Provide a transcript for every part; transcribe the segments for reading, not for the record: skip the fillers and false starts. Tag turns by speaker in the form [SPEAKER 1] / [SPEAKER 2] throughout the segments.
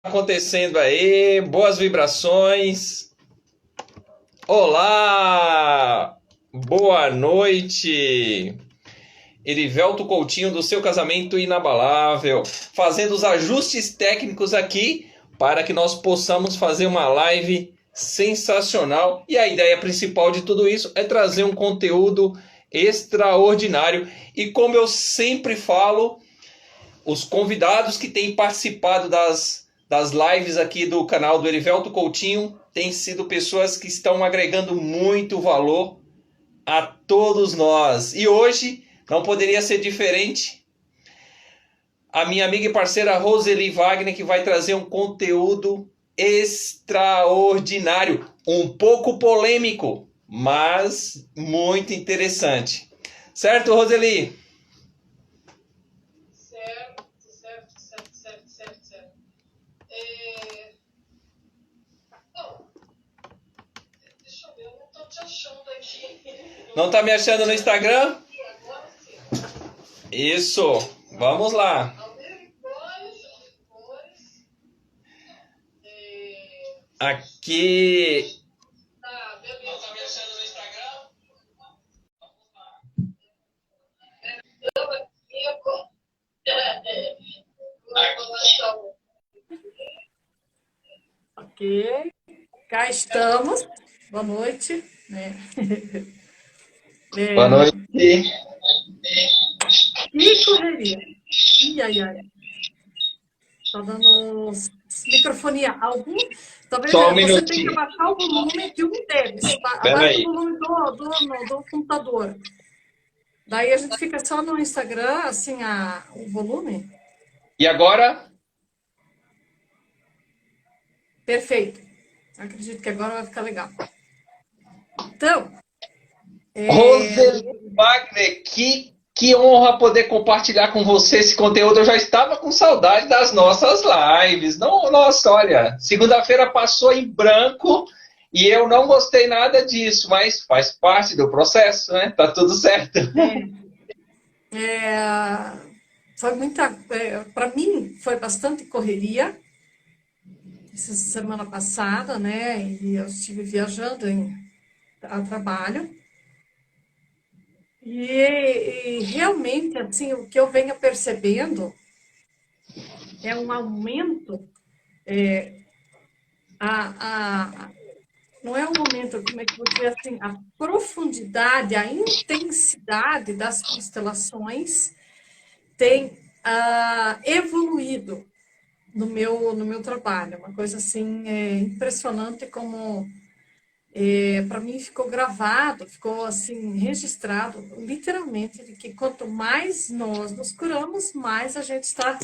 [SPEAKER 1] Acontecendo aí? Boas vibrações. Olá! Boa noite. Erivelto Coutinho do seu casamento inabalável, fazendo os ajustes técnicos aqui para que nós possamos fazer uma live sensacional. E a ideia principal de tudo isso é trazer um conteúdo extraordinário. E como eu sempre falo, os convidados que têm participado das lives aqui do canal do Erivelto Coutinho têm sido pessoas que estão agregando muito valor a todos nós. E hoje não poderia ser diferente. A minha amiga e parceira Roseli Wagner, que vai trazer um conteúdo extraordinário, um pouco polêmico, mas muito interessante. Certo, Roseli?
[SPEAKER 2] Certo. Bom, deixa eu ver, eu não tô te achando aqui.
[SPEAKER 1] Não tá me achando no Instagram?
[SPEAKER 2] Agora sim.
[SPEAKER 1] Isso, vamos lá. Aqui.
[SPEAKER 2] Tá, beleza. Não tá me achando no Instagram? Eu aqui, Ok, cá estamos. Boa noite.
[SPEAKER 1] Boa noite.
[SPEAKER 2] Que correria. Ai. Tá dando microfonia. Talvez
[SPEAKER 1] Só um
[SPEAKER 2] você tenha que
[SPEAKER 1] minutinho.
[SPEAKER 2] abaixar o volume de um deles.
[SPEAKER 1] Espera
[SPEAKER 2] Abaixa o
[SPEAKER 1] aí.
[SPEAKER 2] volume do computador. Daí a gente fica só no Instagram, assim, o volume.
[SPEAKER 1] E agora?
[SPEAKER 2] Perfeito. Acredito que agora vai ficar legal. Então,
[SPEAKER 1] Roseli Wagner, que honra poder compartilhar com você esse conteúdo. Eu já estava com saudade das nossas lives. Não, nossa, olha, segunda-feira passou em branco e eu não gostei nada disso, mas faz parte do processo, né? Tá tudo certo.
[SPEAKER 2] foi muita. Para mim, foi bastante correria essa semana passada, né? E eu estive viajando a trabalho. E realmente, assim, o que eu venho percebendo é um aumento, a, não é um aumento, como é que eu vou dizer assim, a profundidade, a intensidade das constelações tem evoluído no meu trabalho. Uma coisa assim impressionante como para mim ficou gravado, ficou assim registrado, literalmente, de que quanto mais nós nos curamos, mais a gente está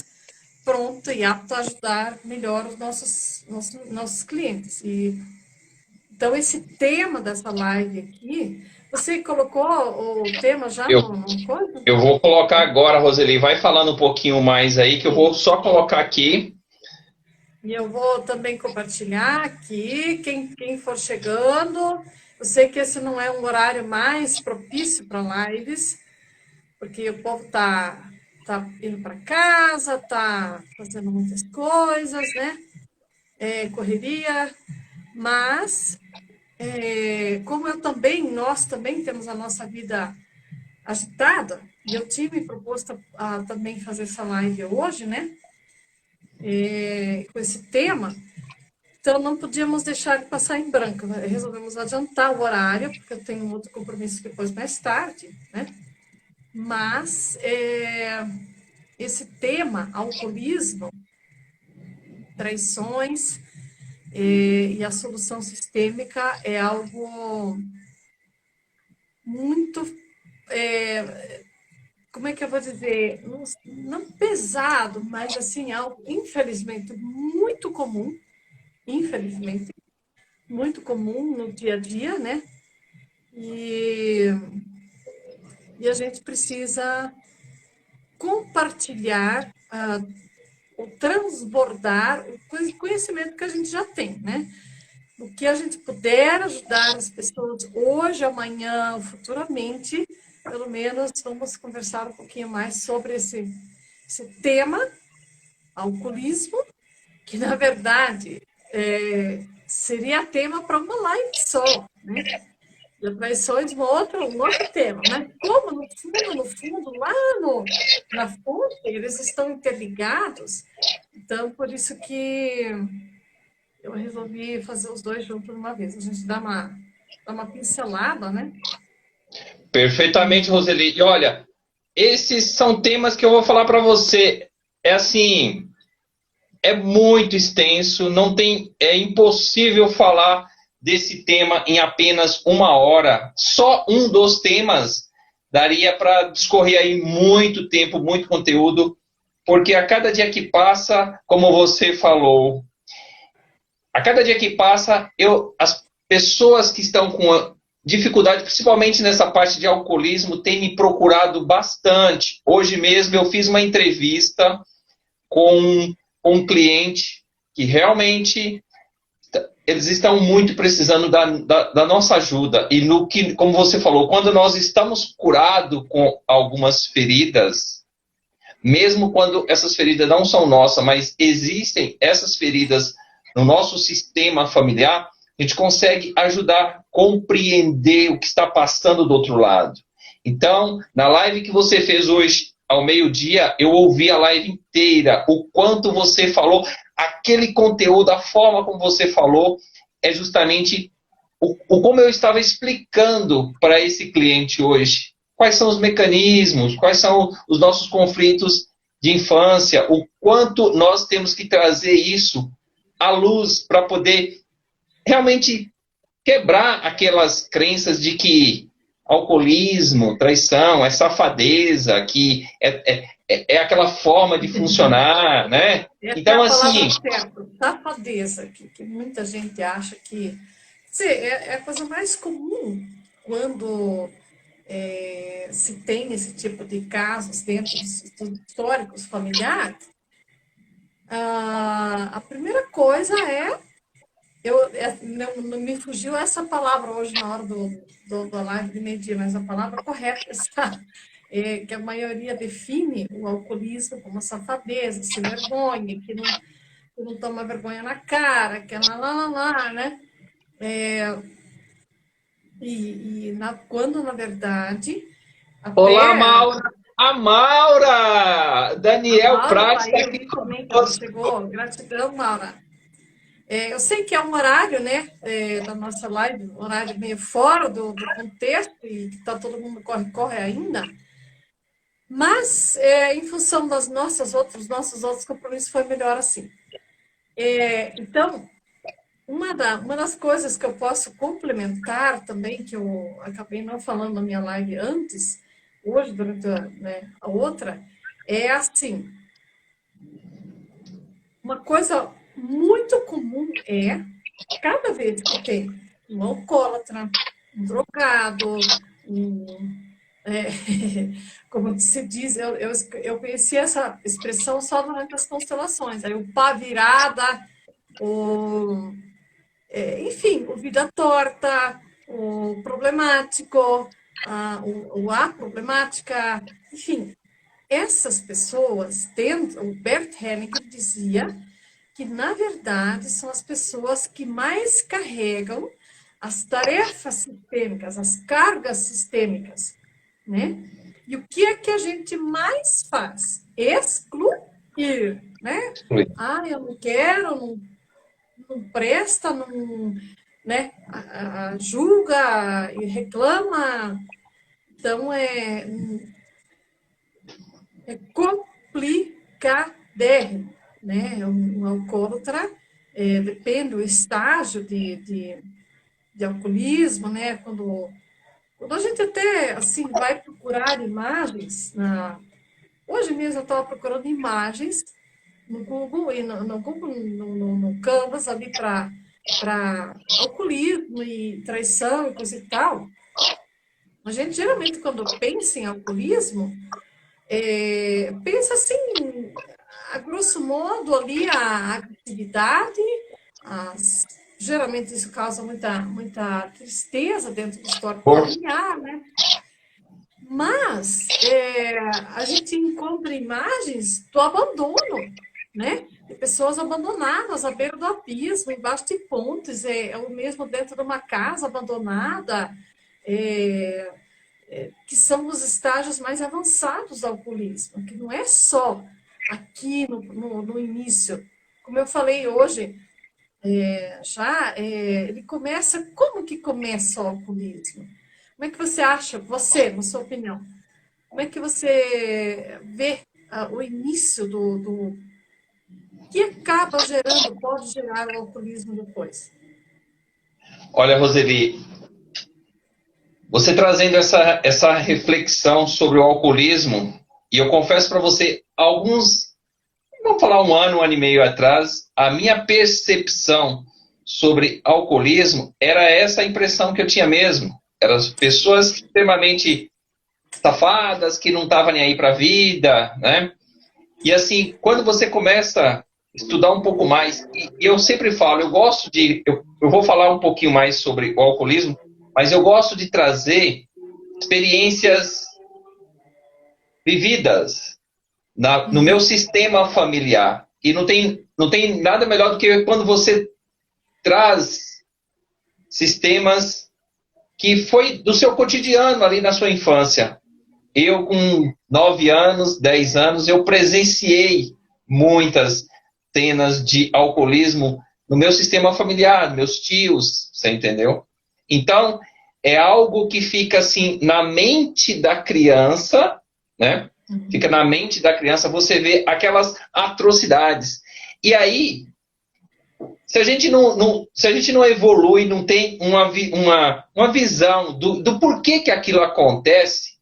[SPEAKER 2] pronto e apto a ajudar melhor os nossos clientes. Então, esse tema dessa live aqui, você colocou o tema já
[SPEAKER 1] Eu,
[SPEAKER 2] no coisa?
[SPEAKER 1] eu vou colocar agora, Roseli. Vai falando um pouquinho mais aí, que eu vou só colocar aqui.
[SPEAKER 2] E eu vou também compartilhar aqui, quem for chegando. Eu sei que esse não é um horário mais propício para lives, porque o povo tá indo para casa, tá fazendo muitas coisas, né? Correria, mas como nós também temos a nossa vida agitada, e eu tinha me proposto a também fazer essa live hoje, né? Com esse tema, então não podíamos deixar de passar em branco, né? Resolvemos adiantar o horário, porque eu tenho um outro compromisso depois mais tarde, né? Mas esse tema, alcoolismo, traições e a solução sistêmica é algo muito, como é que eu vou dizer, não pesado, mas assim, algo infelizmente infelizmente, muito comum no dia a dia, né? E, e a gente precisa compartilhar, ou transbordar o conhecimento que a gente já tem, né? O que a gente puder ajudar as pessoas hoje, amanhã, futuramente, pelo menos vamos conversar um pouquinho mais sobre esse tema, alcoolismo, que na verdade seria tema para uma live só, né? Depressões, um outro tema, mas como no fundo, lá na fonte, eles estão interligados, então por isso que eu resolvi fazer os dois juntos de uma vez. A gente dá uma pincelada, né?
[SPEAKER 1] Perfeitamente, Roseli. E olha, esses são temas que eu vou falar para você. É assim, é muito extenso, não tem, é impossível falar desse tema em apenas uma hora. Só um dos temas daria para discorrer aí muito tempo, muito conteúdo, porque a cada dia que passa, como você falou, a cada dia que passa, as pessoas que estão com dificuldade, principalmente nessa parte de alcoolismo, têm me procurado bastante. Hoje mesmo eu fiz uma entrevista com um cliente que realmente eles estão muito precisando da nossa ajuda. E no que, como você falou, quando nós estamos curados com algumas feridas, mesmo quando essas feridas não são nossas, mas existem essas feridas no nosso sistema familiar, a gente consegue ajudar a compreender o que está passando do outro lado. Então, na live que você fez hoje, ao meio-dia, eu ouvi a live inteira, o quanto você falou, aquele conteúdo, a forma como você falou, é justamente como eu estava explicando para esse cliente hoje. Quais são os mecanismos, quais são os nossos conflitos de infância, o quanto nós temos que trazer isso à luz para poder realmente quebrar aquelas crenças de que alcoolismo, traição, é safadeza, que é aquela forma de funcionar, né?
[SPEAKER 2] Essa
[SPEAKER 1] Então,
[SPEAKER 2] é a
[SPEAKER 1] assim...
[SPEAKER 2] palavra certa, safadeza, que muita gente acha que... Quer dizer, é a coisa mais comum quando se tem esse tipo de casos dentro dos históricos familiares. A primeira coisa não me fugiu essa palavra hoje na hora da live de meio-dia, mas a palavra correta que a maioria define o alcoolismo como safadeza, sem vergonha, que não toma vergonha na cara, que é lá, né? Quando, na verdade,
[SPEAKER 1] Olá,
[SPEAKER 2] até
[SPEAKER 1] Maura! A Maura!
[SPEAKER 2] a
[SPEAKER 1] Daniel
[SPEAKER 2] Maura está
[SPEAKER 1] Prats está
[SPEAKER 2] aí, eu
[SPEAKER 1] aqui
[SPEAKER 2] vi também que ela chegou. Gratidão, Maura. Eu sei que é um horário, né, da nossa live, um horário meio fora do contexto e que está todo mundo corre ainda, mas em função dos nossos outros compromissos foi melhor assim. Então, uma das coisas que eu posso complementar também, que eu acabei não falando na minha live antes, hoje, durante a outra, é assim, uma coisa muito comum cada vez que tem um alcoólatra, um drogado, é, como se diz, eu conheci essa expressão só durante as constelações, aí o pá virada, enfim, o vida torta, o problemático, a problemática, enfim, essas pessoas, o Bert Hellinger dizia que, na verdade, são as pessoas que mais carregam as tarefas sistêmicas, as cargas sistêmicas, né? E o que é que a gente mais faz? Excluir, né? Eu não quero, não presta, não, né? Julga e reclama. Então, é complicadérrimo, né? Um alcoólatra, depende do estágio de alcoolismo, né? Quando a gente até, assim, vai procurar imagens, hoje mesmo eu estava procurando imagens no Google, e no Canvas ali para alcoolismo e traição e coisa e tal. A gente, geralmente, quando pensa em alcoolismo, pensa assim, a grosso modo, ali a agressividade, geralmente isso causa muita tristeza dentro do histórico familiar, né? Mas a gente encontra imagens do abandono, né? de pessoas abandonadas à beira do abismo, embaixo de pontes, ou mesmo dentro de uma casa abandonada, é, que são os estágios mais avançados do alcoolismo, que não é só aqui no início. Como eu falei hoje, ele começa, como que começa o alcoolismo? Como é que você acha, você, na sua opinião, como é que você vê o início do que acaba gerando, pode gerar o alcoolismo depois?
[SPEAKER 1] Olha, Roseli, você trazendo essa reflexão sobre o alcoolismo, e eu confesso para você, vamos falar um ano e meio atrás, a minha percepção sobre alcoolismo era essa impressão que eu tinha mesmo. Eram pessoas extremamente safadas, que não estavam nem aí para a vida, né? E assim, quando você começa a estudar um pouco mais, e eu sempre falo, eu vou falar um pouquinho mais sobre o alcoolismo, mas eu gosto de trazer experiências vividas no meu sistema familiar. E não tem nada melhor do que quando você traz sistemas que foi do seu cotidiano ali na sua infância. Eu, com 9 anos, 10 anos, eu presenciei muitas cenas de alcoolismo no meu sistema familiar, meus tios, você entendeu? Então, é algo que fica assim na mente da criança, né? Fica na mente da criança, você vê aquelas atrocidades. E aí, se a gente não evolui, não tem uma visão do porquê que aquilo acontece,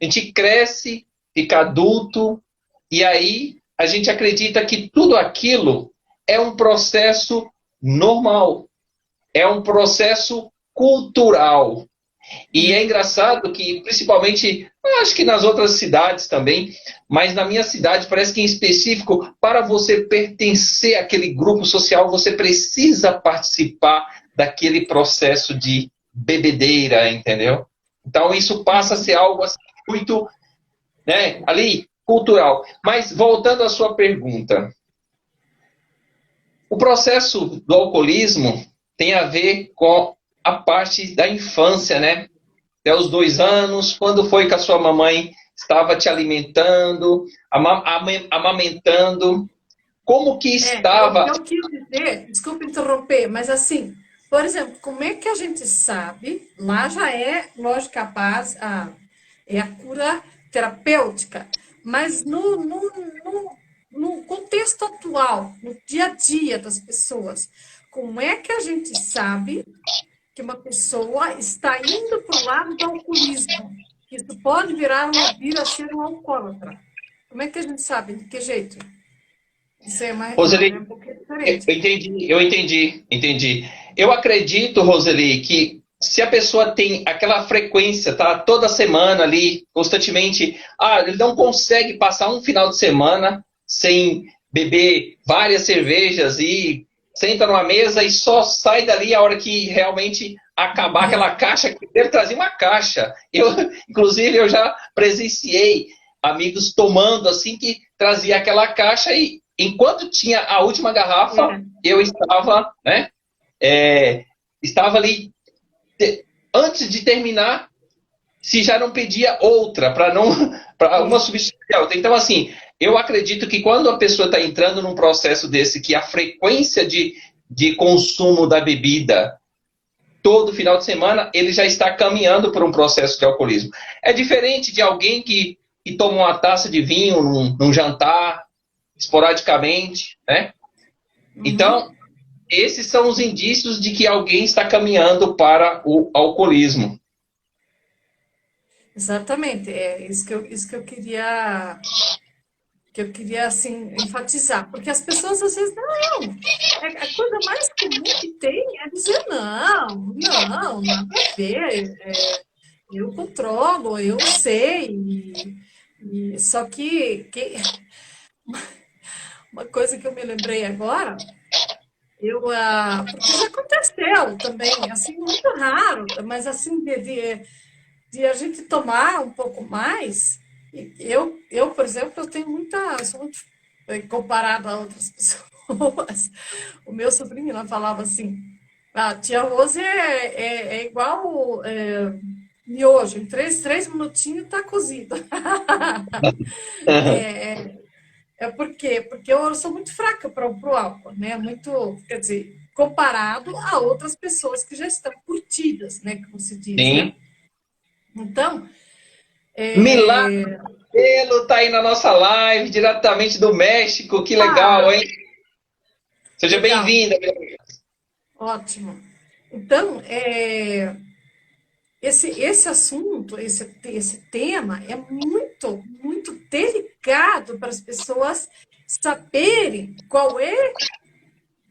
[SPEAKER 1] a gente cresce, fica adulto, e aí a gente acredita que tudo aquilo é um processo normal, é um processo cultural. E é engraçado que, principalmente, acho que nas outras cidades também, mas na minha cidade, parece que em específico, para você pertencer àquele grupo social, você precisa participar daquele processo de bebedeira, entendeu? Então, isso passa a ser algo assim, muito, né, ali, cultural. Mas, voltando à sua pergunta, o processo do alcoolismo tem a ver com a parte da infância, né? Até os 2 anos, quando foi que a sua mamãe estava te alimentando, amamentando, como que estava...
[SPEAKER 2] Eu quis dizer, desculpa interromper, mas assim, por exemplo, como é que a gente sabe, lá já é, lógico, é a cura terapêutica, mas no contexto atual, no dia a dia das pessoas, como é que a gente sabe que uma pessoa está indo para o lado do alcoolismo? Isso pode vir a ser um alcoólatra. Como é que a gente sabe? De que jeito? Isso é
[SPEAKER 1] Roseli,
[SPEAKER 2] um pouquinho diferente.
[SPEAKER 1] eu entendi. Eu acredito, Roseli, que se a pessoa tem aquela frequência, tá toda semana ali, constantemente, ele não consegue passar um final de semana sem beber várias cervejas e senta numa mesa e só sai dali a hora que realmente acabar aquela caixa, que deve trazer uma caixa. Inclusive, eu já presenciei amigos tomando assim, que trazia aquela caixa e enquanto tinha a última garrafa, eu estava, né, estava ali, antes de terminar, se já não pedia outra, para uma substituir a outra. Então, assim, eu acredito que quando a pessoa está entrando num processo desse, que a frequência de consumo da bebida todo final de semana, ele já está caminhando por um processo de alcoolismo. É diferente de alguém que toma uma taça de vinho num jantar, esporadicamente, né? Então, esses são os indícios de que alguém está caminhando para o alcoolismo.
[SPEAKER 2] Exatamente, é isso que eu queria assim enfatizar, porque as pessoas às vezes não, a coisa mais comum que tem é dizer não, nada a ver, eu controlo, eu sei, só que uma coisa que eu me lembrei agora, porque já aconteceu também, assim, muito raro, mas assim, de a gente tomar um pouco mais. Por exemplo, eu tenho sou muito comparado a outras pessoas. O meu sobrinho ela falava assim: a tia Rose é igual miojo, em três minutinhos está cozido. É, é por quê? Porque eu sou muito fraca para o álcool, né? Muito, quer dizer, comparado a outras pessoas que já estão curtidas, né? Como se diz, né?
[SPEAKER 1] Sim.
[SPEAKER 2] Então,
[SPEAKER 1] Milagre
[SPEAKER 2] é...
[SPEAKER 1] tá aí na nossa live, diretamente do México. Que legal,
[SPEAKER 2] ah,
[SPEAKER 1] hein? Seja
[SPEAKER 2] legal,
[SPEAKER 1] bem-vinda.
[SPEAKER 2] ótimo. Então, esse assunto, esse tema é muito, muito delicado para as pessoas saberem qual é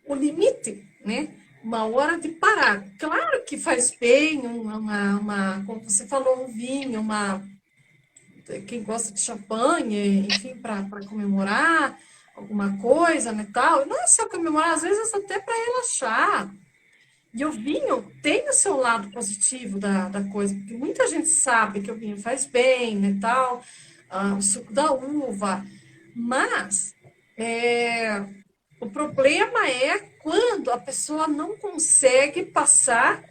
[SPEAKER 2] o limite, né? Uma hora de parar. Claro que faz bem, como você falou, um vinho, quem gosta de champanhe, enfim, para comemorar alguma coisa, né, tal. Não é só comemorar, às vezes até para relaxar. E o vinho tem o seu lado positivo da coisa, porque muita gente sabe que o vinho faz bem, né, tal, o suco da uva, mas é, o problema é quando a pessoa não consegue passar,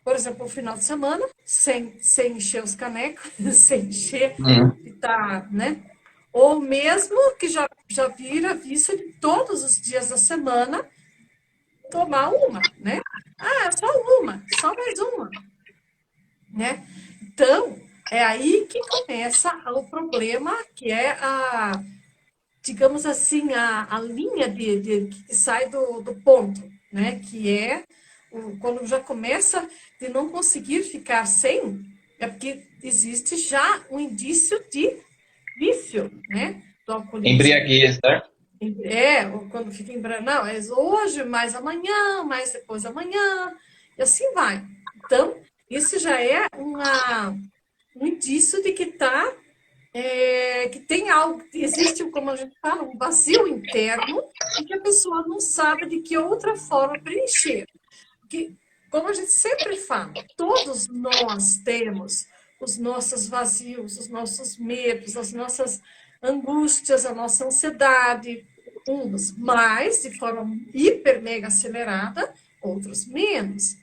[SPEAKER 2] por exemplo, o final de semana, sem encher os canecos, sem encher,
[SPEAKER 1] Hum.
[SPEAKER 2] e tá, né? Ou mesmo que já vira vício de todos os dias da semana tomar uma, né? Ah, é só uma, só mais uma, né? Então, é aí que começa o problema, que é digamos assim, a linha que sai do ponto, né? Que é quando já começa de não conseguir ficar sem, é porque existe já um indício de vício, né? Do alcoolismo.
[SPEAKER 1] Embriaguez, né?
[SPEAKER 2] Ou quando fica em branco, não, é hoje, mais amanhã, mais depois amanhã, e assim vai. Então, isso já é um indício de que que tem algo, existe, como a gente fala, um vazio interno e que a pessoa não sabe de que outra forma preencher. Porque, como a gente sempre fala, todos nós temos os nossos vazios, os nossos medos, as nossas angústias, a nossa ansiedade, uns mais, de forma hiper mega acelerada, outros menos.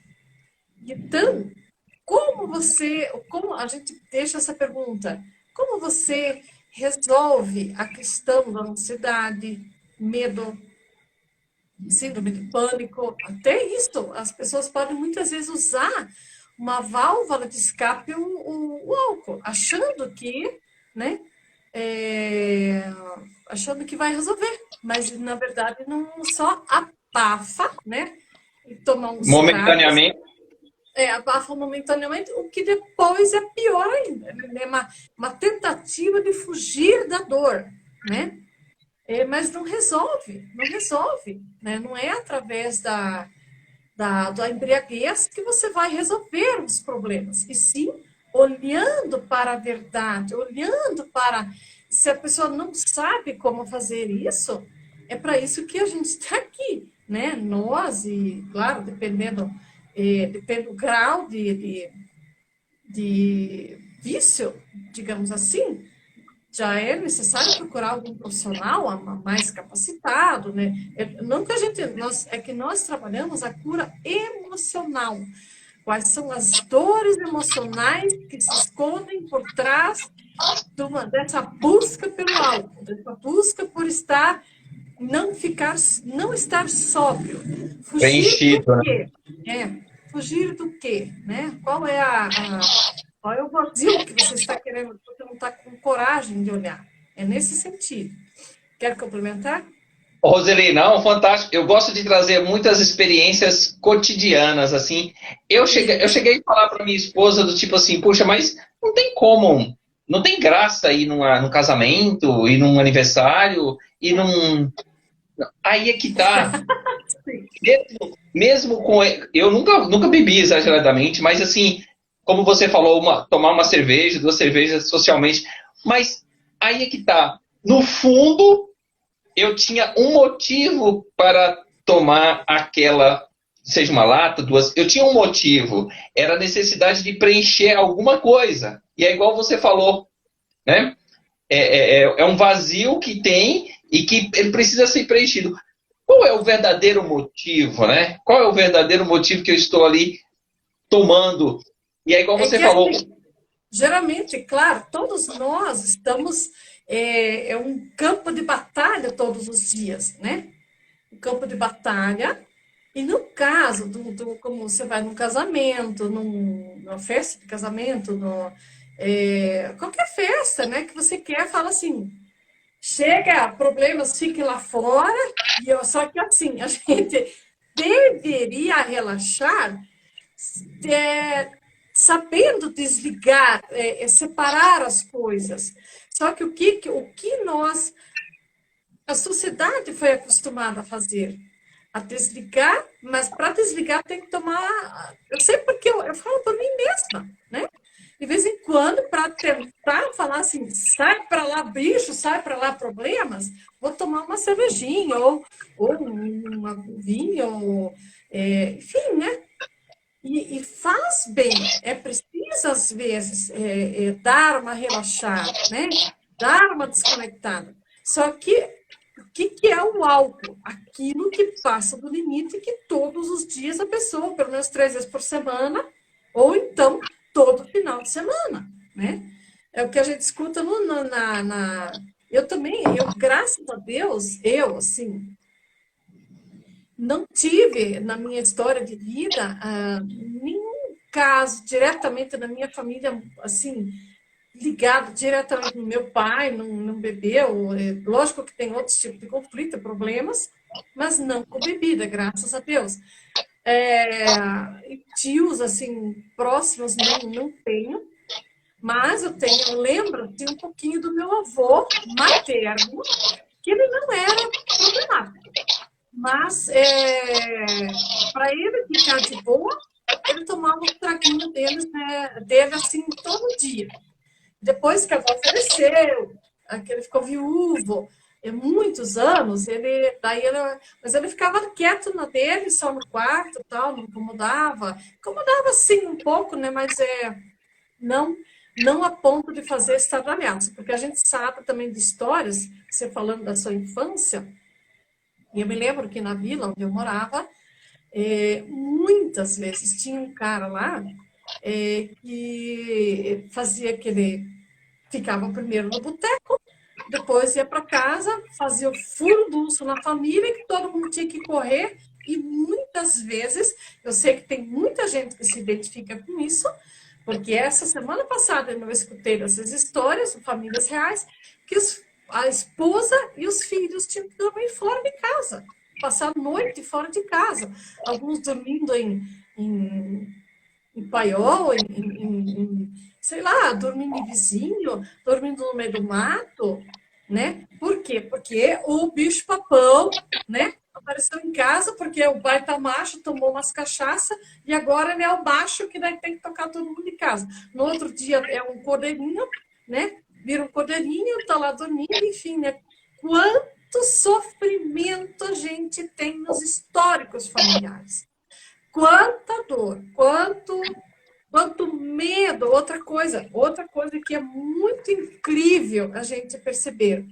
[SPEAKER 2] Então, como a gente deixa essa pergunta, como você resolve a questão da ansiedade, medo, síndrome de pânico, até isso, as pessoas podem muitas vezes usar uma válvula de escape, o álcool, né, é, achando que vai resolver, mas na verdade não só abafa, né, e toma uns tragos,
[SPEAKER 1] Momentaneamente.
[SPEAKER 2] abafa momentaneamente, o que depois é pior ainda, né? Uma tentativa de fugir da dor, né? Mas não resolve, não resolve, né? Não é através da embriaguez que você vai resolver os problemas, e sim olhando para a verdade, olhando para... Se a pessoa não sabe como fazer isso, é para isso que a gente está aqui, né? Nós, e claro, depende do grau de vício, digamos assim, já é necessário procurar algum profissional mais capacitado, né? Não que é que nós trabalhamos a cura emocional. Quais são as dores emocionais que se escondem por trás dessa busca pelo álcool, dessa busca por não estar sóbrio. Fugir do
[SPEAKER 1] Preenchido, né?
[SPEAKER 2] quê? Fugir do quê, né? Qual é o vazio que você está querendo, porque não está com coragem de olhar? É nesse sentido. Quer complementar?
[SPEAKER 1] Roseli, não, fantástico. Eu gosto de trazer muitas experiências cotidianas, assim. Eu
[SPEAKER 2] Isso.
[SPEAKER 1] cheguei a falar para minha esposa do tipo assim, puxa, mas não tem como, não tem graça ir num casamento, ir num aniversário, ir num... Aí é que tá.
[SPEAKER 2] Sim.
[SPEAKER 1] Mesmo com... Eu nunca bebi exageradamente, mas assim, como você falou, tomar uma cerveja, duas cervejas socialmente, mas aí é que tá. No fundo, eu tinha um motivo para tomar aquela, seja uma lata, duas. Eu tinha um motivo. Era a necessidade de preencher alguma coisa. E é igual você falou, né? É um vazio que tem e que ele precisa ser preenchido. Qual é o verdadeiro motivo, né? Qual é o verdadeiro motivo que eu estou ali tomando? E é igual
[SPEAKER 2] É
[SPEAKER 1] você
[SPEAKER 2] que,
[SPEAKER 1] falou.
[SPEAKER 2] assim, geralmente, claro, todos nós estamos. É um campo de batalha todos os dias, né? Um campo de batalha. E no caso como você vai num casamento, numa festa de casamento, qualquer festa, né, que você quer, fala assim, chega, problemas fiquem lá fora, só que assim, a gente deveria relaxar, é, sabendo desligar, separar as coisas. Só que a sociedade foi acostumada a fazer? A desligar, mas para desligar tem que tomar. Eu sei porque eu falo por mim mesma, né? De vez em quando, para tentar falar assim, sai para lá, bicho, sai para lá, problemas, vou tomar uma cervejinha, ou um vinho, enfim, né? E faz bem, é preciso, às vezes, dar uma relaxada, né? Dar uma desconectada. Só que o que é o álcool? Aquilo que passa do limite que todos os dias a pessoa, pelo menos 3 vezes por semana, ou então todo final de semana, né? É o que a gente escuta Eu também, graças a Deus, assim, não tive na minha história de vida nenhum caso diretamente na minha família, assim, ligado diretamente no meu pai, não bebeu. Lógico que tem outros tipos de conflito, problemas, mas não com bebida, graças a Deus. Tios, assim, próximos, não tenho, mas eu lembro assim, um pouquinho do meu avô materno, que ele não era problemático. Mas, para ele ficar de boa, ele tomava um traguinho dele assim todo dia. Depois que a avó faleceu, que ele ficou viúvo, muitos anos, mas ele ficava quieto na dele, só no quarto, tal, não incomodava. Incomodava sim um pouco, né? Mas não, não a ponto de fazer estardalhaço, porque a gente sabe também de histórias, você falando da sua infância, e eu me lembro que na vila onde eu morava, muitas vezes tinha um cara lá que fazia aquele. Ficava primeiro no boteco, depois ia para casa, fazia o furdunço na família, que todo mundo tinha que correr, e muitas vezes, eu sei que tem muita gente que se identifica com isso, porque essa semana passada eu escutei dessas histórias, famílias reais, que a esposa e os filhos tinham que dormir fora de casa, passar a noite fora de casa, alguns dormindo em paiol, sei lá, dormindo em vizinho, dormindo no meio do mato, né? Por quê? Porque o bicho-papão, né? Apareceu em casa porque o baita macho tomou umas cachaça e agora ele é o macho que daí tem que tocar todo mundo em casa. No outro dia é um cordeirinho, né? Vira um cordeirinho, tá lá dormindo, enfim, né? Quanto sofrimento a gente tem nos históricos familiares. Quanta dor, quanto medo, outra coisa que é muito incrível a gente perceber.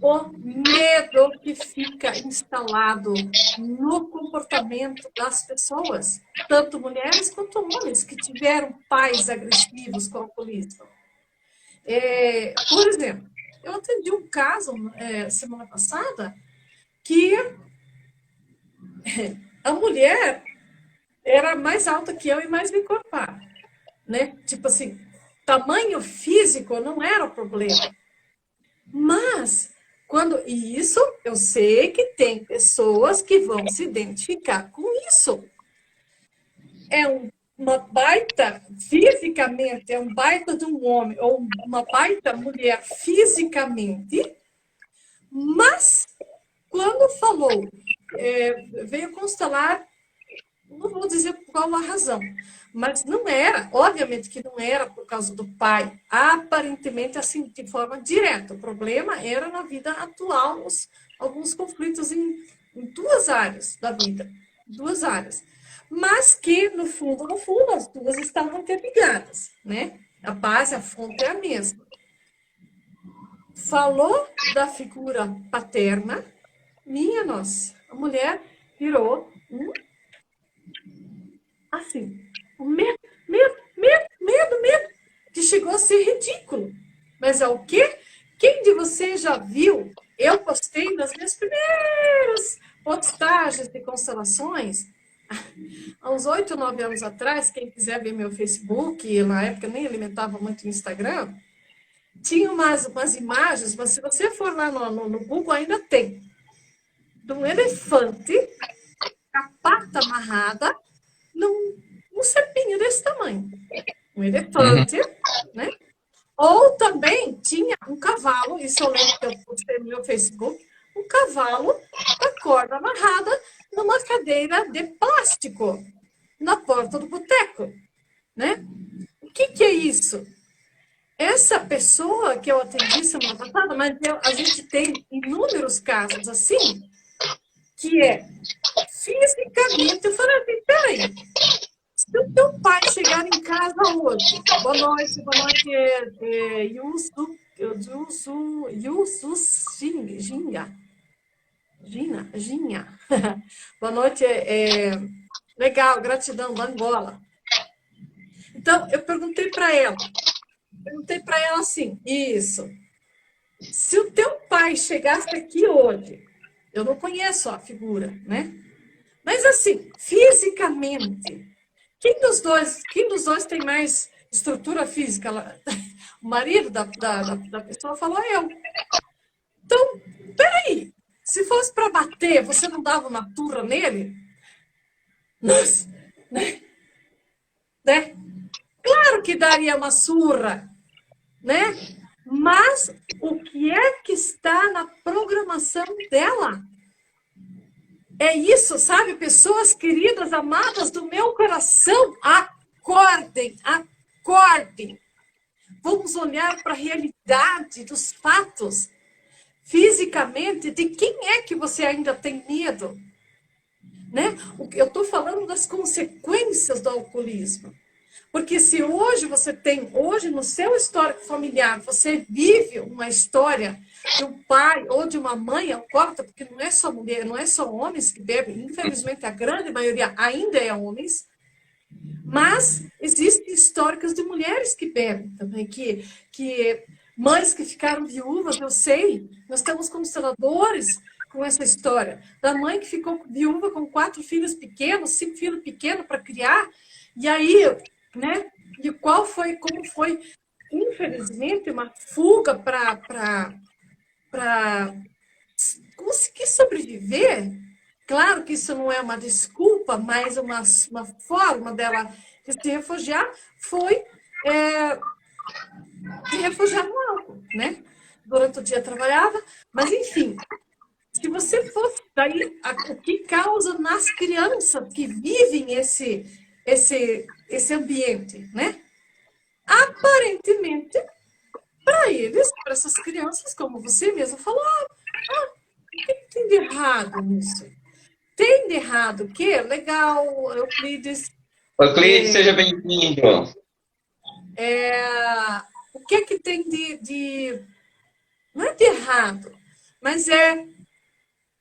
[SPEAKER 2] O medo que fica instalado no comportamento das pessoas, tanto mulheres quanto homens que tiveram pais agressivos com a polícia. Por exemplo, eu atendi um caso semana passada que a mulher era mais alta que eu e mais encorpada, né? Tipo assim, tamanho físico não era o problema. Mas, e isso, eu sei que tem pessoas que vão se identificar com isso. Uma baita, fisicamente, é um baita de um homem, ou uma baita mulher fisicamente, mas, quando falou, veio constelar, não vou dizer qual a razão, mas não era, obviamente que não era por causa do pai, aparentemente assim, de forma direta. O problema era na vida atual, alguns conflitos em duas áreas da vida, duas áreas. Mas que, no fundo, as duas estavam interligadas, né? A base, a fonte é a mesma. falou da figura paterna, minha nossa, a mulher virou assim, um medo, medo, medo, medo, medo, que chegou a ser ridículo. Mas é o quê? Quem de vocês já viu? Eu postei nas minhas primeiras postagens de constelações, há uns 8, 9 anos atrás, quem quiser ver meu Facebook, na época nem alimentava muito o Instagram, tinha umas imagens, mas se você for lá no Google ainda tem, de um elefante com a pata amarrada num cepinho desse tamanho. Um elefante, né? Ou também tinha um cavalo, isso eu lembro que eu postei no meu Facebook, um cavalo com a corda amarrada numa cadeira de plástico na porta do boteco, né? O que é isso? Essa pessoa que eu atendi semana passada, mas a gente tem inúmeros casos assim, que é fisicamente, eu falei assim, peraí, se o teu pai chegar em casa hoje, boa noite, Ginha. Boa noite, legal, gratidão, da Angola. Então, eu perguntei para ela assim, isso, se o teu pai chegasse aqui hoje, eu não conheço a figura, né? Mas assim, fisicamente, quem dos dois tem mais estrutura física? O marido da pessoa falou, eu. Então, peraí, se fosse para bater, você não dava uma turra nele? Nossa, né? Claro que daria uma surra, né? Mas o que é que está na programação dela? É isso, sabe? Pessoas queridas, amadas do meu coração, acordem, acordem. Vamos olhar para a realidade dos fatos. Fisicamente, de quem é que você ainda tem medo? Né? Eu estou falando das consequências do alcoolismo. Porque se hoje hoje no seu histórico familiar, você vive uma história de um pai ou de uma mãe alcoólatra, porque não é só mulher, não é só homens que bebem, infelizmente a grande maioria ainda é homens, mas existem históricos de mulheres que bebem também, que mães que ficaram viúvas, eu sei, nós temos consteladores com essa história, da mãe que ficou viúva com 4 filhos pequenos, 5 filhos pequenos para criar, e aí, né? E como foi, infelizmente, uma fuga para conseguir sobreviver. Claro que isso não é uma desculpa, mas uma forma dela de se refugiar foi se refugiar no álcool, né? Durante o dia trabalhava, mas enfim, se você for daí, o que causa nas crianças que vivem esse ambiente, né? Aparentemente, para eles, para essas crianças, como você mesmo falou, o que tem de errado nisso? Tem de errado o quê? Legal, Euclides.
[SPEAKER 1] Euclides, seja bem-vindo.
[SPEAKER 2] O que tem de... Não é de errado, mas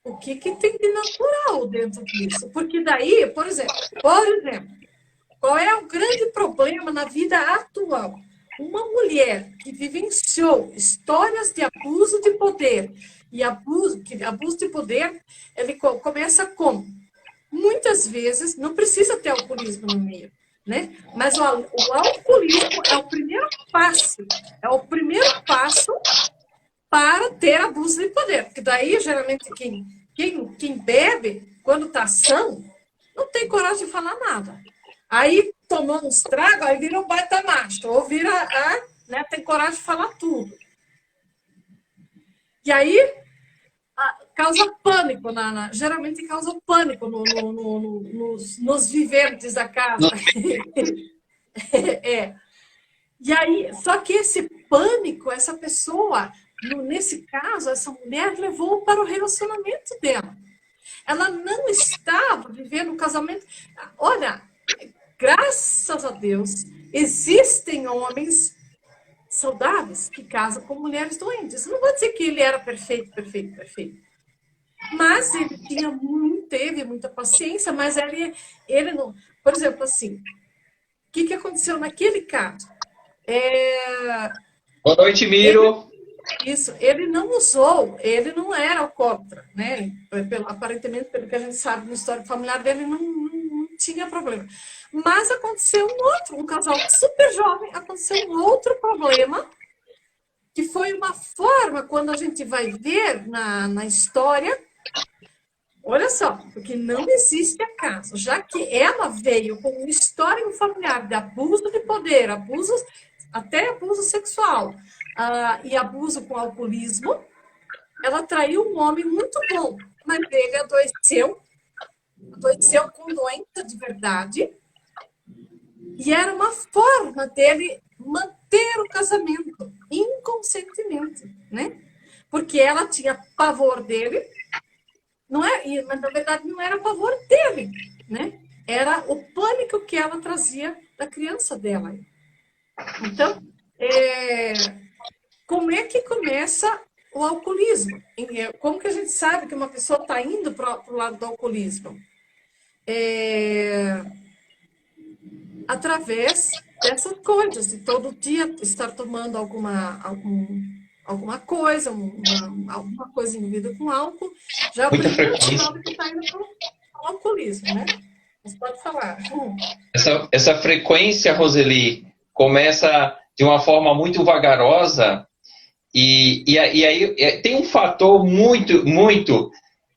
[SPEAKER 2] o que tem de natural dentro disso? Porque daí, por exemplo, qual é o grande problema na vida atual? Uma mulher que vivenciou histórias de abuso de poder, e abuso de poder, ele começa com, muitas vezes, não precisa ter alcoolismo no meio, né? Mas o alcoolismo é o primeiro passo para ter abuso de poder, porque daí, geralmente, quem bebe, quando está são, não tem coragem de falar nada. Aí tomou uns tragos, aí vira um baita macho, ou vira, né, tem coragem de falar tudo. E aí causa pânico, geralmente causa pânico nos viventes da casa. E aí, só que esse pânico, essa pessoa, nesse caso, essa mulher levou para o relacionamento dela. Ela não estava vivendo um casamento. Olha, graças a Deus, existem homens saudáveis que casam com mulheres doentes. Não vou dizer que ele era perfeito, perfeito, perfeito. Mas ele teve muita paciência, mas ele não... Por exemplo, assim, o que aconteceu naquele caso?
[SPEAKER 1] Boa noite, Miro.
[SPEAKER 2] Ele não usou, ele não era alcoólatra, né? Aparentemente, pelo que a gente sabe no histórico familiar dele, não tinha problema. Mas aconteceu um casal super jovem, aconteceu um outro problema, que foi uma forma, quando a gente vai ver na história, olha só, porque não existe acaso, já que ela veio com um histórico familiar de abuso de poder, até abuso sexual, e abuso com alcoolismo, ela traiu um homem muito bom, mas ele adoeceu com doença de verdade, e era uma forma dele manter o casamento inconscientemente, né? Porque ela tinha pavor dele, mas na verdade não era pavor dele, né? Era o pânico que ela trazia da criança dela. Então, como é que começa o alcoolismo? Como que a gente sabe que uma pessoa está indo para o lado do alcoolismo? Através dessas coisas, de todo dia estar tomando alguma coisa, alguma coisa envolvida com álcool, já é o primeiro sinal que está indo para o alcoolismo, né? Você pode falar.
[SPEAKER 1] Essa frequência, Roseli, começa de uma forma muito vagarosa e aí tem um fator muito...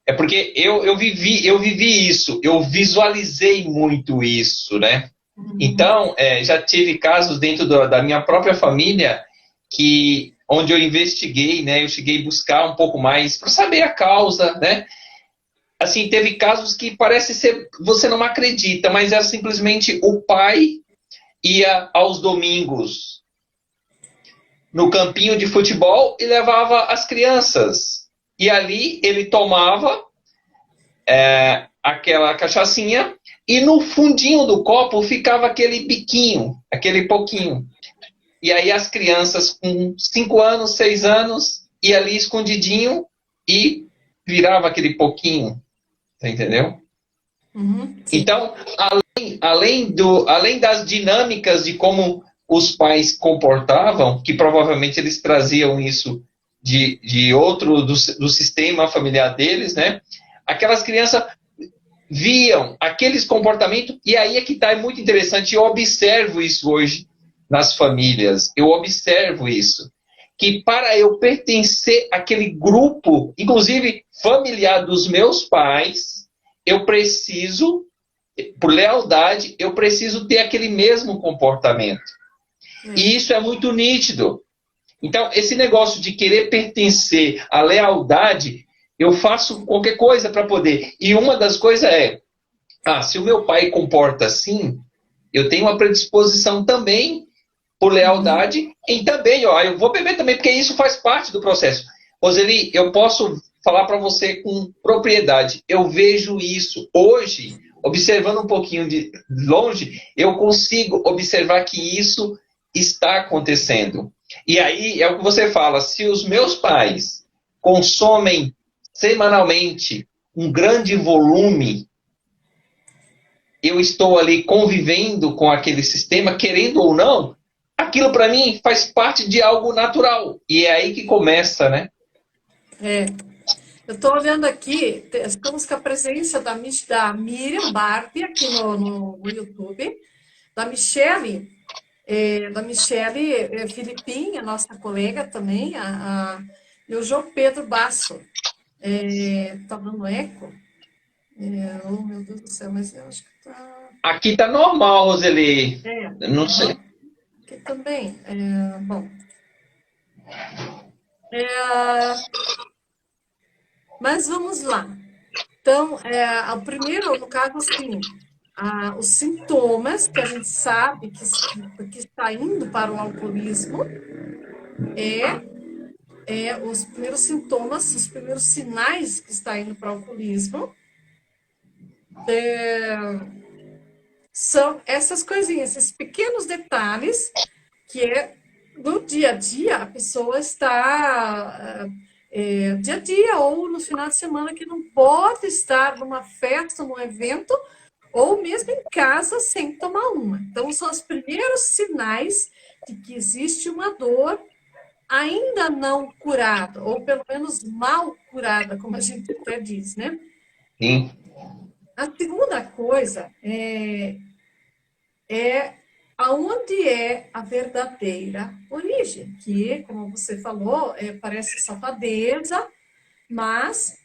[SPEAKER 1] É porque eu vivi isso, eu visualizei muito isso, né? Então, já tive casos dentro da minha própria família onde eu investiguei, né? Eu cheguei a buscar um pouco mais para saber a causa, né? Assim, teve casos que parece ser, você não acredita, mas é simplesmente o pai ia aos domingos no campinho de futebol e levava as crianças. E ali ele tomava aquela cachaçinha e no fundinho do copo ficava aquele biquinho, aquele pouquinho. E aí as crianças com 5 anos, 6 anos, ia ali escondidinho e virava aquele pouquinho. Você entendeu? Então, além das dinâmicas de como os pais comportavam, que provavelmente eles traziam isso de outro, do sistema familiar deles, né? Aquelas crianças viam aqueles comportamentos, e aí é que está muito interessante, eu observo isso hoje nas famílias, eu observo isso, que para eu pertencer àquele grupo, inclusive familiar dos meus pais, eu preciso, por lealdade, eu preciso ter aquele mesmo comportamento. E isso é muito nítido. Então, esse negócio de querer pertencer à lealdade, eu faço qualquer coisa para poder. E uma das coisas se o meu pai comporta assim, eu tenho uma predisposição também por lealdade em também, eu vou beber também, porque isso faz parte do processo. Roseli, eu posso falar para você com propriedade, eu vejo isso hoje, observando um pouquinho de longe, eu consigo observar que isso está acontecendo. E aí é o que você fala, se os meus pais consomem semanalmente um grande volume, eu estou ali convivendo com aquele sistema, querendo ou não, aquilo para mim faz parte de algo natural. E é aí que começa, né?
[SPEAKER 2] Eu estou olhando aqui, estamos com a presença da Miriam Barbie aqui no YouTube, da Michele Filipim, a nossa colega também, e o João Pedro Basso. Está dando eco? Oh, meu Deus do céu, mas eu acho que está...
[SPEAKER 1] Aqui está normal, Roseli. Não sei.
[SPEAKER 2] Aqui também. Bom. Mas vamos lá. Então, o primeiro, no caso, assim, os sintomas que a gente sabe que está indo para o alcoolismo os primeiros sintomas, os primeiros sinais que está indo para o alcoolismo são essas coisinhas, esses pequenos detalhes que no dia a dia, a pessoa está dia a dia ou no final de semana que não pode estar numa festa, num evento, ou mesmo em casa sem tomar uma. Então, são os primeiros sinais de que existe uma dor ainda não curada, ou pelo menos mal curada, como a gente até diz, né?
[SPEAKER 1] Sim.
[SPEAKER 2] A segunda coisa é aonde é a verdadeira origem, que, como você falou, parece safadeza, mas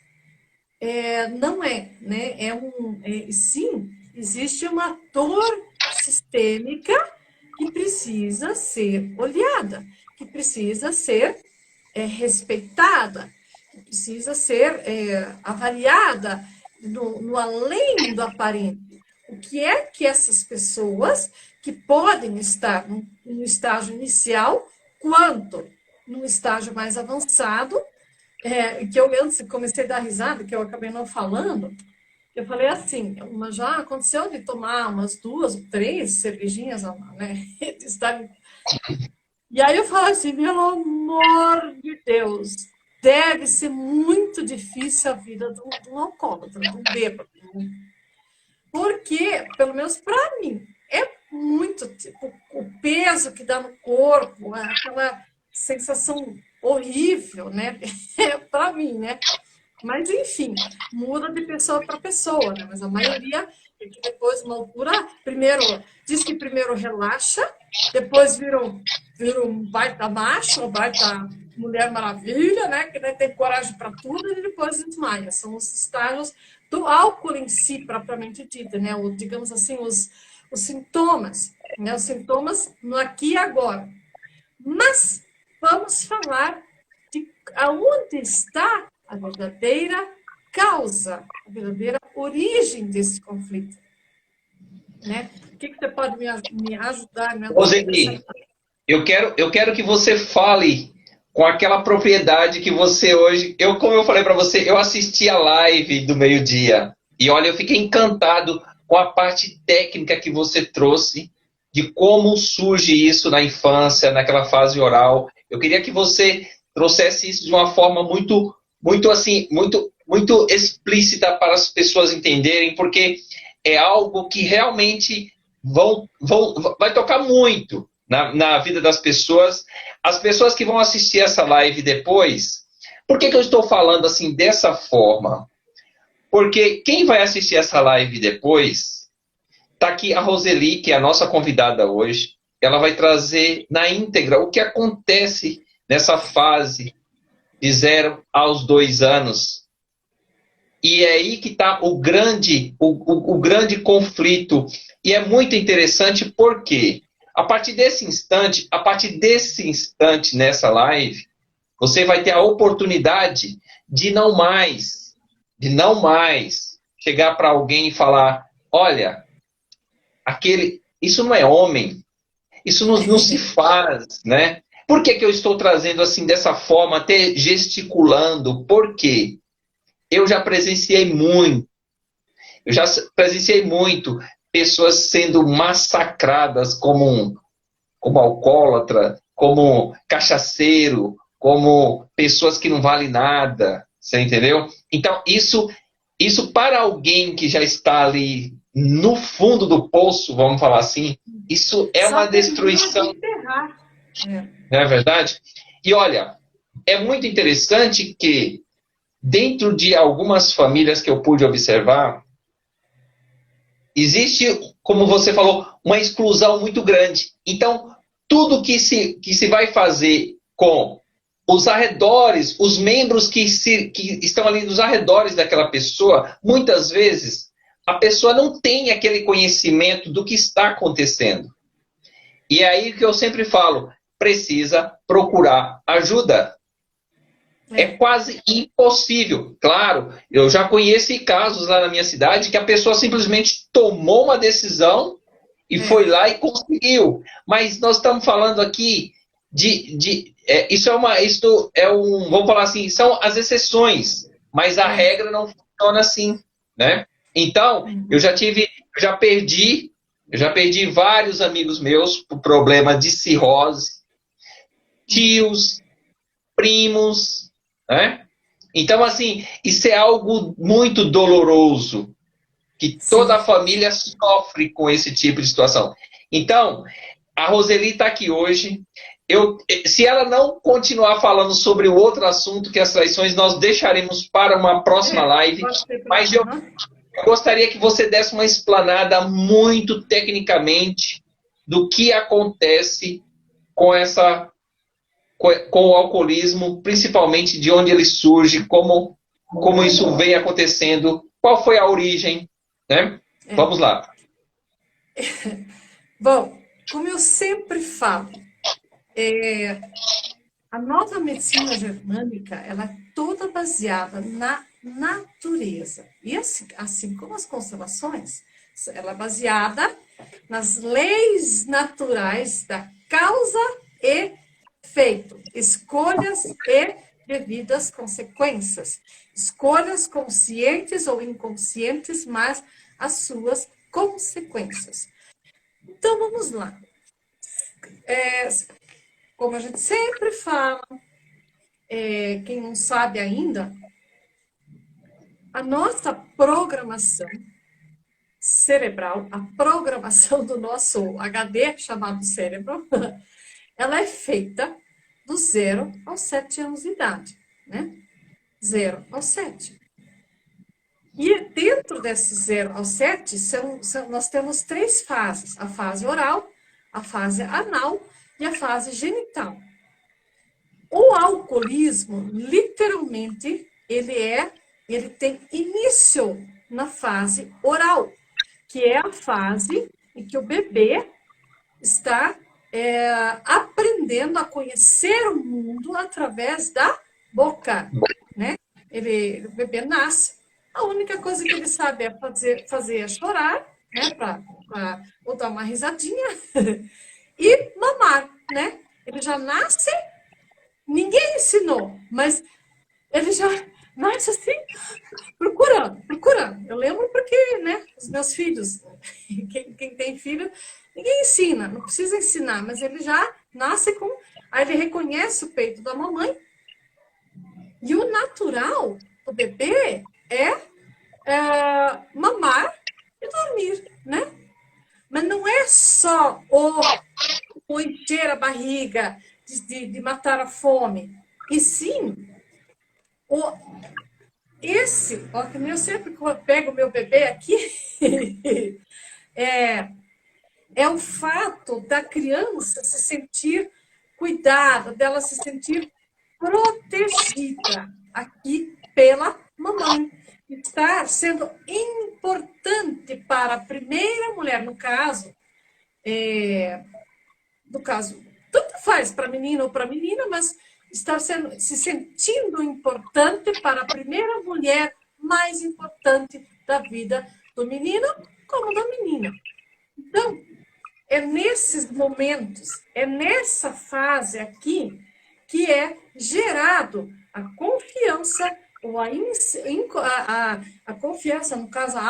[SPEAKER 2] não é, né? Sim, existe uma dor sistêmica que precisa ser olhada, que precisa ser respeitada, que precisa ser avaliada no além do aparente. O que é que essas pessoas que podem estar no estágio inicial, quanto no estágio mais avançado, que eu mesmo comecei a dar risada, que eu acabei não falando, eu falei assim, já aconteceu de tomar umas 2 ou 3 cervejinhas, né? E aí eu falo assim, pelo amor de Deus, deve ser muito difícil a vida de um alcoólatra, de um bêbado. Porque, pelo menos para mim, é muito, tipo, o peso que dá no corpo, aquela sensação horrível, né? Para mim, né? Mas, enfim, muda de pessoa para pessoa, né? Mas a maioria é que depois uma loucura, diz que primeiro relaxa, depois vira um baita macho, um baita mulher maravilha, né? Que tem coragem para tudo e depois desmaia. São os estágios do álcool em si, propriamente dito, né? Digamos assim, os sintomas, né? Os sintomas no aqui e agora. Mas vamos falar de aonde está a verdadeira causa, a verdadeira origem desse conflito. Né? O que você pode me ajudar?
[SPEAKER 1] Roseli, eu quero que você fale com aquela propriedade que você hoje... Como eu falei para você, eu assisti a live do meio-dia. E olha, eu fiquei encantado com a parte técnica que você trouxe, de como surge isso na infância, naquela fase oral. Eu queria que você trouxesse isso de uma forma muito explícita para as pessoas entenderem, porque é algo que realmente vai tocar muito na vida das pessoas. As pessoas que vão assistir essa live depois, por que eu estou falando assim dessa forma? Porque quem vai assistir essa live depois, está aqui a Roseli, que é a nossa convidada hoje, ela vai trazer na íntegra o que acontece nessa fase de 0 aos 2 anos. E é aí que está o grande conflito. E é muito interessante porque, a partir desse instante nessa live, você vai ter a oportunidade de não mais chegar para alguém e falar, olha, isso não é homem, isso não se faz, né? Por que eu estou trazendo assim dessa forma, até gesticulando? Por quê? Eu já presenciei muito pessoas sendo massacradas como alcoólatra, como cachaceiro, como pessoas que não valem nada, você entendeu? Então, isso para alguém que já está ali no fundo do poço, vamos falar assim, isso é uma destruição. Não é verdade? E olha, é muito interessante que dentro de algumas famílias que eu pude observar, existe, como você falou, uma exclusão muito grande. Então, tudo que se vai fazer com os arredores, os membros que estão ali nos arredores daquela pessoa, muitas vezes a pessoa não tem aquele conhecimento do que está acontecendo. E é aí que eu sempre falo, precisa procurar ajuda. É quase impossível. Claro, eu já conheci casos lá na minha cidade que a pessoa simplesmente tomou uma decisão e foi lá e conseguiu. Mas nós estamos falando aqui vamos falar assim, são as exceções, mas a regra não funciona assim, né? Então, eu já perdi vários amigos meus por problema de cirrose, tios, primos, né? Então, assim, isso é algo muito doloroso, que toda
[SPEAKER 2] Sim.
[SPEAKER 1] a família sofre com esse tipo de situação. Então, a Roseli está aqui hoje. Se ela não continuar falando sobre o outro assunto, que é as traições, nós deixaremos para uma próxima live.
[SPEAKER 2] Pode ser
[SPEAKER 1] Mas eu
[SPEAKER 2] problema.
[SPEAKER 1] gostaria que você desse uma explanada muito tecnicamente do que acontece com com o alcoolismo, principalmente de onde ele surge, como isso vem acontecendo, qual foi a origem, né?
[SPEAKER 2] É.
[SPEAKER 1] Vamos lá.
[SPEAKER 2] Bom, como eu sempre falo, a nova medicina germânica, ela é toda baseada na natureza. E assim como as constelações, ela é baseada nas leis naturais da causa e efeito, escolhas e devidas consequências. Escolhas conscientes ou inconscientes, mas as suas consequências. Então, vamos lá. Como a gente sempre fala, quem não sabe ainda, a nossa programação cerebral, a programação do nosso HD, chamado cérebro, ela é feita do 0 aos 7 anos de idade, né? 0 aos 7. E dentro desse 0 aos 7, nós temos 3 fases: a fase oral, a fase anal e a fase genital. O alcoolismo, literalmente, ele tem início na fase oral, que é a fase em que o bebê está aprendendo a conhecer o mundo através da boca, né? O bebê nasce, a única coisa que ele sabe é fazer é chorar, né? Ou dar uma risadinha e mamar, né? Ele já nasce, ninguém ensinou, mas ele já nasce assim, procurando. Eu lembro porque, né, os meus filhos, quem tem filho, ninguém ensina, não precisa ensinar, mas ele já nasce com. Aí ele reconhece o peito da mamãe. E o natural do bebê é mamar e dormir, né? Mas não é só o encher a barriga de matar a fome, e sim o ó, que nem eu sempre pego o meu bebê aqui, é o fato da criança se sentir cuidada, dela se sentir protegida aqui pela mamãe. Estar sendo importante para a primeira mulher, no caso, tanto faz para menino ou para menina, mas se sentindo importante para a primeira mulher mais importante da vida do menino como da menina. Então, é nesses momentos, é nessa fase aqui que é gerado a confiança, ou a confiança, no caso, a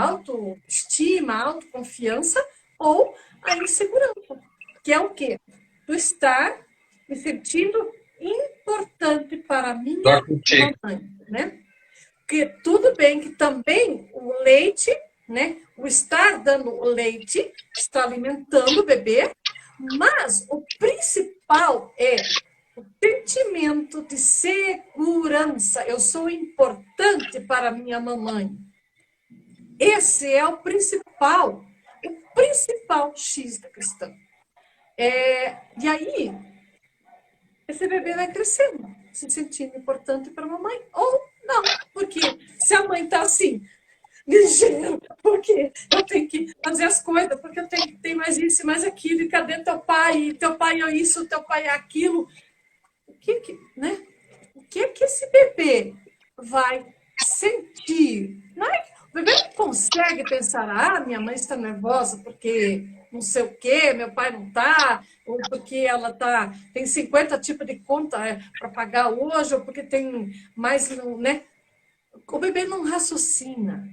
[SPEAKER 2] autoestima, a autoconfiança, ou a insegurança, que é o quê? Do estar me sentindo importante para a minha mamãe, né? Porque tudo bem que também o leite, né? O estar dando o leite está alimentando o bebê, mas o principal é o sentimento de segurança. Eu sou importante para minha mamãe. Esse é o principal X da questão. E aí, esse bebê vai crescendo, se sentindo importante para a mamãe, ou não, porque se a mãe está assim, ligeiro, porque eu tenho que fazer as coisas, porque eu tenho que ter mais isso e mais aquilo, e cadê teu pai? E teu pai é isso, teu pai é aquilo. Né? O que esse bebê vai sentir? O bebê não consegue pensar, minha mãe está nervosa porque não sei o quê, meu pai não está, ou porque ela tem 50 tipos de conta para pagar hoje, ou porque tem mais, né? O bebê não raciocina.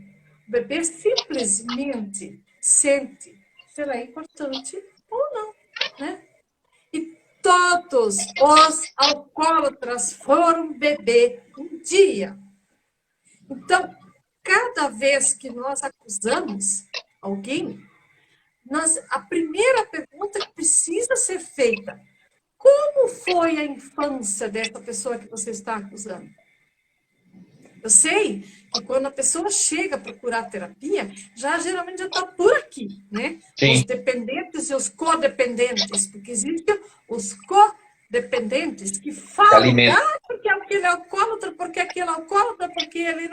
[SPEAKER 2] O bebê simplesmente sente se ela é importante ou não, né? todos os alcoólatras foram beber um dia. Então, cada vez que nós acusamos alguém, a primeira pergunta que precisa ser feita: como foi a infância dessa pessoa que você está acusando? Eu sei que quando a pessoa chega a procurar terapia, geralmente já está por aqui, né?
[SPEAKER 1] Sim.
[SPEAKER 2] Os dependentes e os codependentes, porque existem os codependentes que falam, porque aquele alcoólatra, porque aquele alcoólatra, porque ele...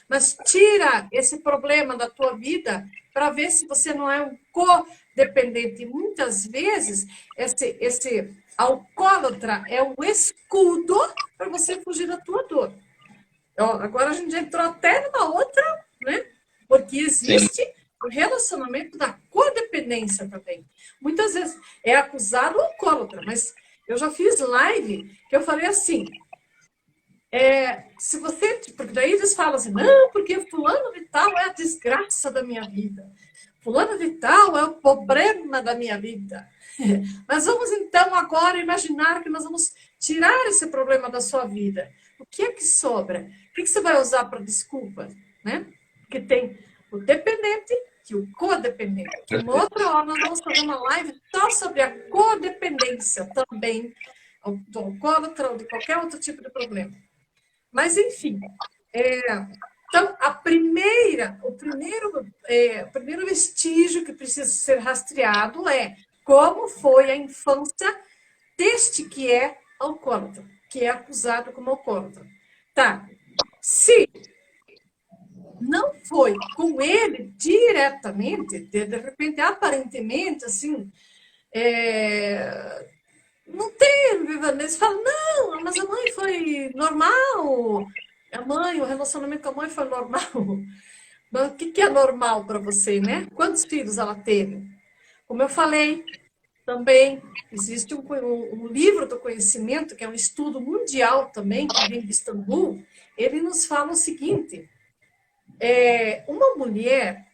[SPEAKER 2] Mas tira esse problema da tua vida para ver se você não é um codependente. Muitas vezes, esse alcoólatra é um escudo para você fugir da tua dor. Agora a gente entrou até numa outra, né? Porque existe o relacionamento da codependência também. Muitas vezes é acusado o alcoólatra, mas eu já fiz live que eu falei assim, se você... Porque daí eles falam assim, não, porque fulano de tal é a desgraça da minha vida. Fulano de tal é o problema da minha vida. Mas vamos então agora imaginar que nós vamos tirar esse problema da sua vida. O que é que sobra? O que você vai usar para desculpa? Né? Porque tem o dependente e o codependente. Uma outra hora nós vamos fazer uma live só sobre a codependência também, do alcoólatra ou de qualquer outro tipo de problema. Mas, enfim, então, o primeiro vestígio que precisa ser rastreado é como foi a infância deste que é alcoólatra, que é acusado como alcoólatra. Tá. Se não foi com ele diretamente, de repente, aparentemente, assim, não tem, eles falam, não, mas a mãe foi normal, o relacionamento com a mãe foi normal. Mas o que é normal para você, né? Quantos filhos ela teve? Como eu falei, também existe um livro do conhecimento, que é um estudo mundial também, que vem de Istambul, ele nos fala o seguinte, uma mulher,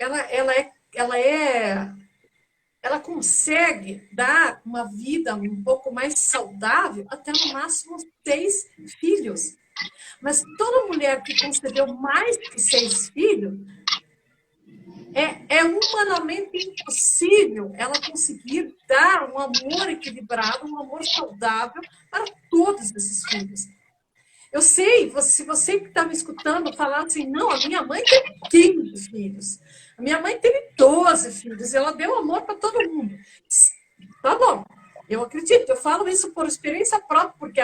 [SPEAKER 2] ela consegue dar uma vida um pouco mais saudável até no máximo 6 filhos. Mas toda mulher que concebeu mais que 6 filhos, é humanamente impossível ela conseguir dar um amor equilibrado, um amor saudável para todos esses filhos. Eu sei, se você que está me escutando falar assim, não, a minha mãe teve 15 filhos, a minha mãe teve 12 filhos, ela deu amor para todo mundo. Tá bom, eu acredito, eu falo isso por experiência própria, porque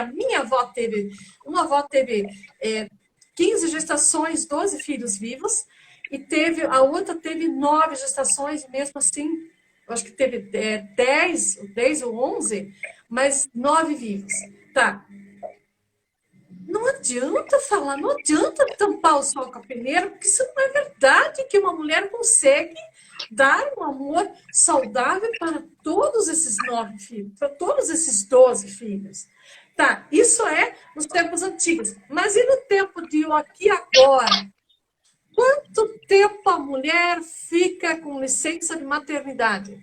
[SPEAKER 2] uma avó teve 15 gestações, 12 filhos vivos, e a outra teve 9 gestações, mesmo assim, eu acho que teve 10 ou 11, mas 9 vivos. Tá. Não adianta falar, não adianta tampar o sol com a peneira, porque isso não é verdade que uma mulher consegue dar um amor saudável para todos esses 9 filhos, para todos esses 12 filhos. Tá, isso é nos tempos antigos. Mas e no tempo de aqui e agora? Quanto tempo a mulher fica com licença de maternidade?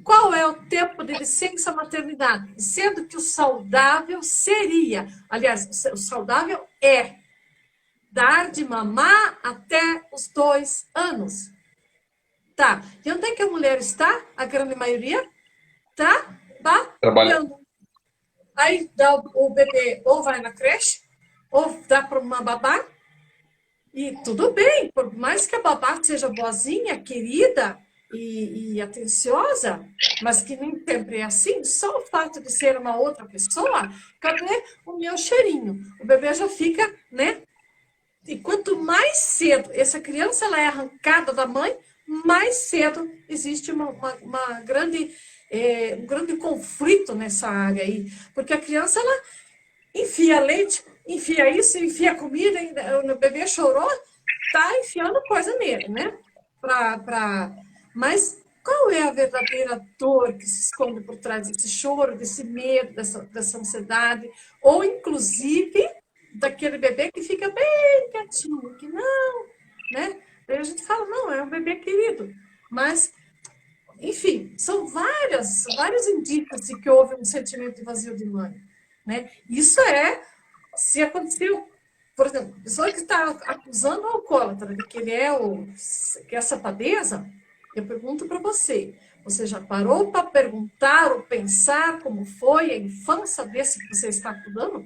[SPEAKER 2] Qual é o tempo de licença maternidade? Sendo que o saudável seria, aliás, o saudável é dar de mamar até os 2 anos. Tá. E onde é que a mulher está? A grande maioria está trabalhando. Aí dá o bebê ou vai na creche, ou dá para uma babá. E tudo bem, por mais que a babá seja boazinha, querida e atenciosa, mas que nem sempre é assim, só o fato de ser uma outra pessoa, cadê o meu cheirinho? O bebê já fica, né? E quanto mais cedo essa criança ela é arrancada da mãe, mais cedo existe um grande conflito nessa área aí. Porque a criança, ela enfia leite, enfia isso, enfia comida, o bebê chorou, tá enfiando coisa nele, né? Mas qual é a verdadeira dor que se esconde por trás desse choro, desse medo, dessa ansiedade? Ou, inclusive, daquele bebê que fica bem quietinho, que não, né? Aí a gente fala, não, é um bebê querido. Mas enfim, são vários indícios de que houve um sentimento de vazio de mãe, né? Isso se aconteceu, por exemplo, a pessoa que está acusando o alcoólatra de que ele que é safadeza, eu pergunto para você já parou para perguntar ou pensar como foi a infância desse que você está acusando?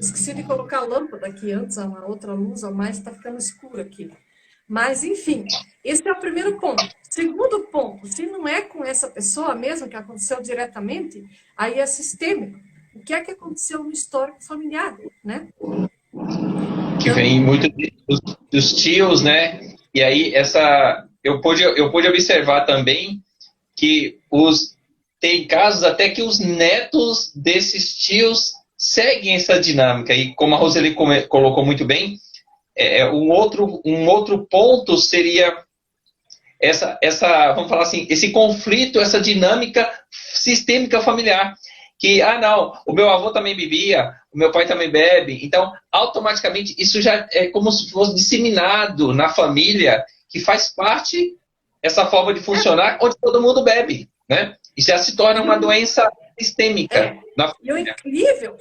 [SPEAKER 2] Esqueci de colocar a lâmpada aqui antes, uma outra luz a mais, está ficando escuro aqui. Mas, enfim, esse é o primeiro ponto. Segundo ponto, se não é com essa pessoa mesmo que aconteceu diretamente, aí é sistêmico. O que é que aconteceu no histórico familiar, né?
[SPEAKER 1] Que vem muito dos tios, né? E aí eu pude observar também que tem casos até que os netos desses tios seguem essa dinâmica. E como a Roseli colocou muito bem, um outro ponto seria vamos falar assim, esse conflito, essa dinâmica sistêmica familiar. Que, não, o meu avô também bebia, o meu pai também bebe. Então, automaticamente, isso já é como se fosse disseminado na família, que faz parte essa forma de funcionar, onde todo mundo bebe, né? E já se torna uma doença sistêmica.
[SPEAKER 2] E o incrível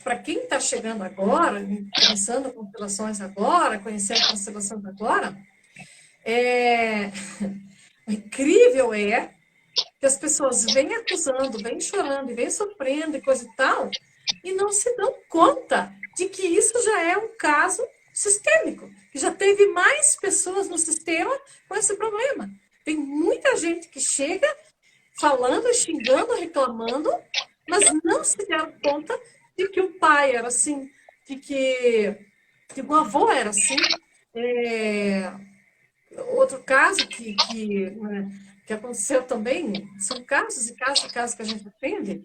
[SPEAKER 2] para quem está chegando agora, conhecendo constelações agora, conhecendo constelações agora, o incrível que as pessoas vêm acusando, vêm chorando, e vêm sofrendo e coisa e tal, e não se dão conta de que isso já é um caso sistêmico, que já teve mais pessoas no sistema com esse problema. Tem muita gente que chega falando, xingando, reclamando, mas não se deram conta de que o pai era assim, de que o avô era assim. Outro caso que aconteceu também, são casos e casos e casos que a gente atende,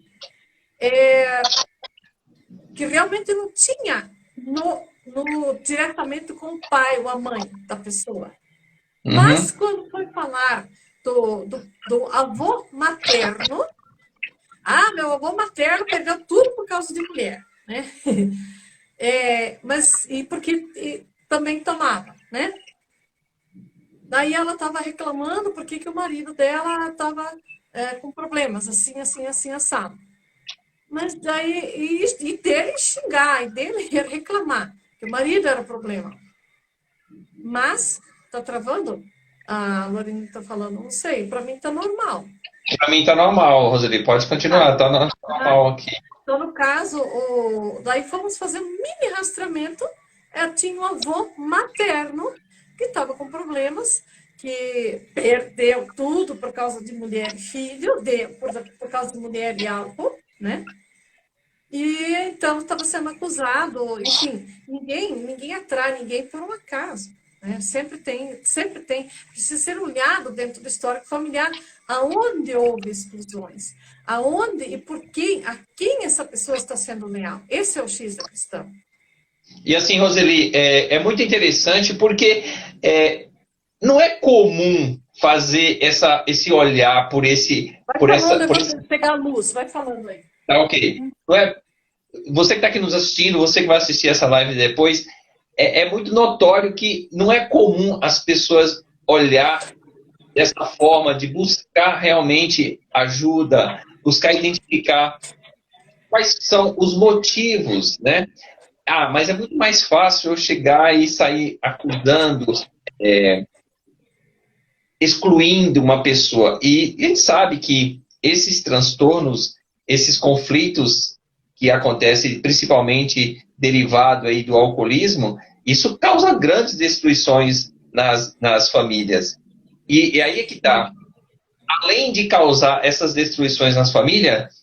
[SPEAKER 2] que realmente não tinha diretamente com o pai ou a mãe da pessoa.
[SPEAKER 1] Uhum.
[SPEAKER 2] Mas quando foi falar do avô materno, meu avô materno perdeu tudo por causa de mulher, né? Porque também tomava, né? Daí ela estava reclamando porque o marido dela estava com problemas, assim, assim, assim, assado. Mas daí, e dele xingar, e dele reclamar, que o marido era o problema. Mas, tá travando? A Lorena está falando, não sei, para mim tá normal.
[SPEAKER 1] Para mim tá normal, Roseli, pode continuar, tá normal aqui.
[SPEAKER 2] Então, no caso, daí fomos fazer um mini rastreamento, tinha um avô materno que estava com problemas, que perdeu tudo por causa de mulher e filho, por causa de mulher e álcool, né? E então estava sendo acusado, enfim, ninguém atrai ninguém por um acaso, né? Sempre tem, precisa ser olhado dentro do histórico familiar, aonde houve exclusões, aonde e por quem, a quem essa pessoa está sendo leal. Esse é o X da questão.
[SPEAKER 1] E assim, Roseli, é muito interessante porque não é comum fazer esse olhar por esse...
[SPEAKER 2] Eu vou pegar a luz, vai falando aí.
[SPEAKER 1] Tá, ok. Você que está aqui nos assistindo, você que vai assistir essa live depois, é muito notório que não é comum as pessoas olhar dessa forma de buscar realmente ajuda, buscar identificar quais são os motivos, né? Mas é muito mais fácil eu chegar e sair acusando, excluindo uma pessoa. E a gente sabe que esses transtornos, esses conflitos que acontecem principalmente derivado aí do alcoolismo, isso causa grandes destruições nas famílias. E aí é que está. Além de causar essas destruições nas famílias,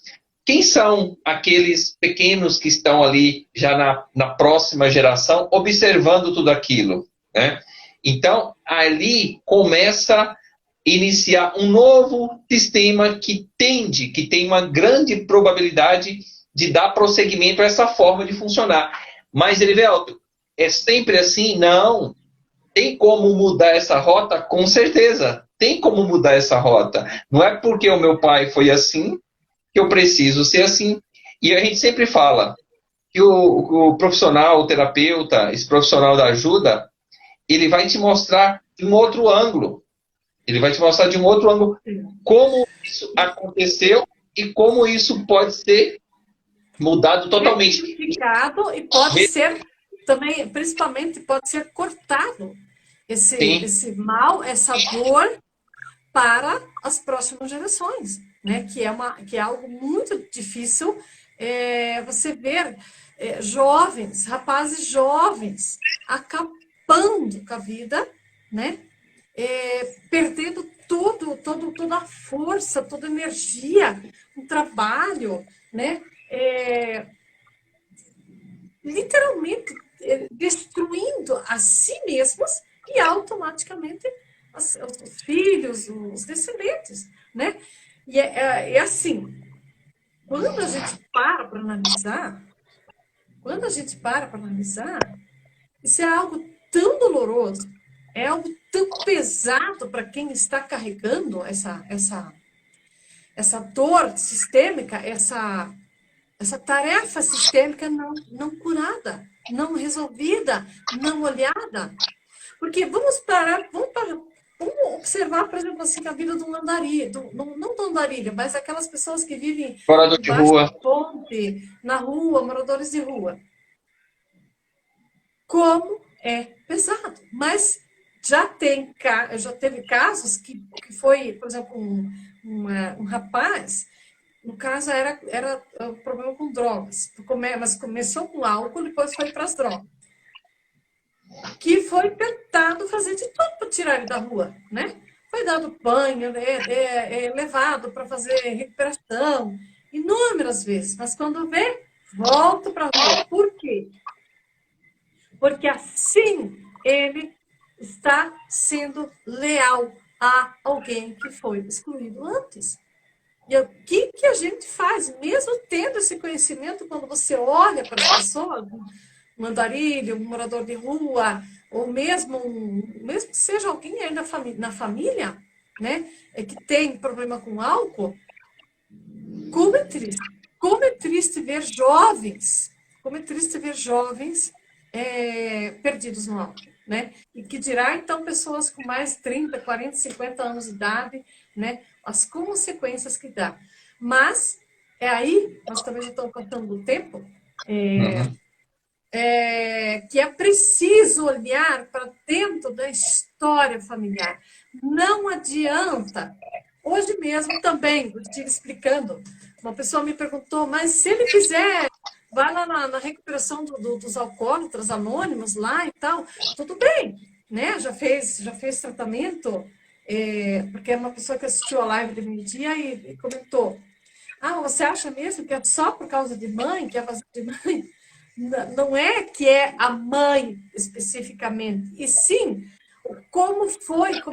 [SPEAKER 1] quem são aqueles pequenos que estão ali já na próxima geração observando tudo aquilo, né? Então, ali começa a iniciar um novo sistema que tem uma grande probabilidade de dar prosseguimento a essa forma de funcionar. Mas, Erivelto, é sempre assim? Não. Tem como mudar essa rota? Com certeza. Tem como mudar essa rota. Não é porque o meu pai foi assim que eu preciso ser assim. E a gente sempre fala que o profissional, o terapeuta, esse profissional da ajuda, ele vai te mostrar de um outro ângulo. Ele vai te mostrar de um outro ângulo como isso aconteceu e como isso pode ser mudado totalmente.
[SPEAKER 2] Identificado e pode ser também, principalmente, pode ser cortado esse mal, essa dor para as próximas gerações, né? Que é algo muito difícil você ver jovens, rapazes jovens, acabando com a vida, né? Perdendo toda a força, toda a energia, o trabalho, né? Literalmente destruindo a si mesmos e automaticamente os filhos, os descendentes, né? E é assim, quando a gente para analisar, isso é algo tão doloroso, é algo tão pesado para quem está carregando essa dor sistêmica, essa tarefa sistêmica não curada, não resolvida, não olhada. Porque vamos observar, por exemplo, assim, a vida do andarilho, não do andarilho, mas aquelas pessoas que vivem
[SPEAKER 1] Morador de
[SPEAKER 2] embaixo
[SPEAKER 1] rua.
[SPEAKER 2] da ponte, na rua, moradores de rua. Como é pesado. Mas já teve casos que foi, por exemplo, um rapaz. No caso, era um problema com drogas. Mas começou com álcool, depois foi para as drogas. Que foi tentado fazer de tudo para tirar ele da rua, né? Foi dado banho, levado para fazer recuperação, inúmeras vezes. Mas quando vê, volta para a rua. Por quê? Porque assim ele está sendo leal a alguém que foi excluído antes. E o que a gente faz, mesmo tendo esse conhecimento, quando você olha para as pessoas, um andarilho, um morador de rua, ou mesmo que seja alguém aí na família, né, que tem problema com álcool, como é triste. Como é triste ver jovens, perdidos no álcool, né? E que dirá, então, pessoas com mais de 30, 40, 50 anos de idade, né? As consequências que dá. Mas, aí, nós também já estamos contando do tempo, que é preciso olhar para dentro da história familiar. Não adianta. Hoje mesmo também, eu estive explicando, uma pessoa me perguntou, mas se ele fizer, vai lá na recuperação dos alcoólatras anônimos lá e tal, tudo bem, né? Já fez tratamento, porque é uma pessoa que assistiu a live de meio-dia e comentou, você acha mesmo que é só por causa de mãe, que é vazio de mãe? Não é que é a mãe especificamente, e sim como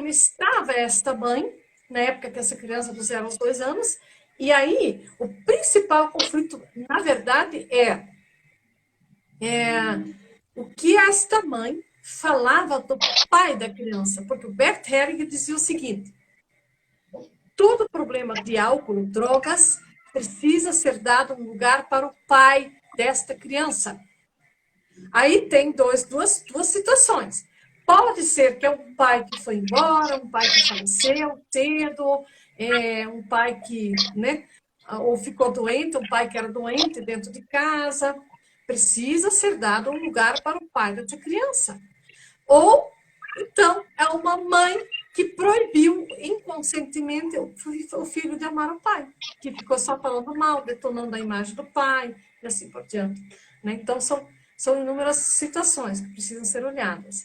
[SPEAKER 2] estava esta mãe, na época que essa criança do 0 aos 2 anos, e aí o principal conflito, na verdade, é o que esta mãe falava do pai da criança, porque o Bert Hellinger dizia o seguinte, todo problema de álcool, drogas, precisa ser dado um lugar para o pai desta criança. Aí tem duas situações. Pode ser que é um pai que foi embora, um pai que faleceu cedo, um pai que, né, ou ficou doente, um pai que era doente dentro de casa. Precisa ser dado um lugar para o pai dessa criança. Ou, então, é uma mãe que proibiu inconscientemente o filho de amar o pai, que ficou só falando mal, detonando a imagem do pai, e assim por diante. Né? Então, são inúmeras situações que precisam ser olhadas.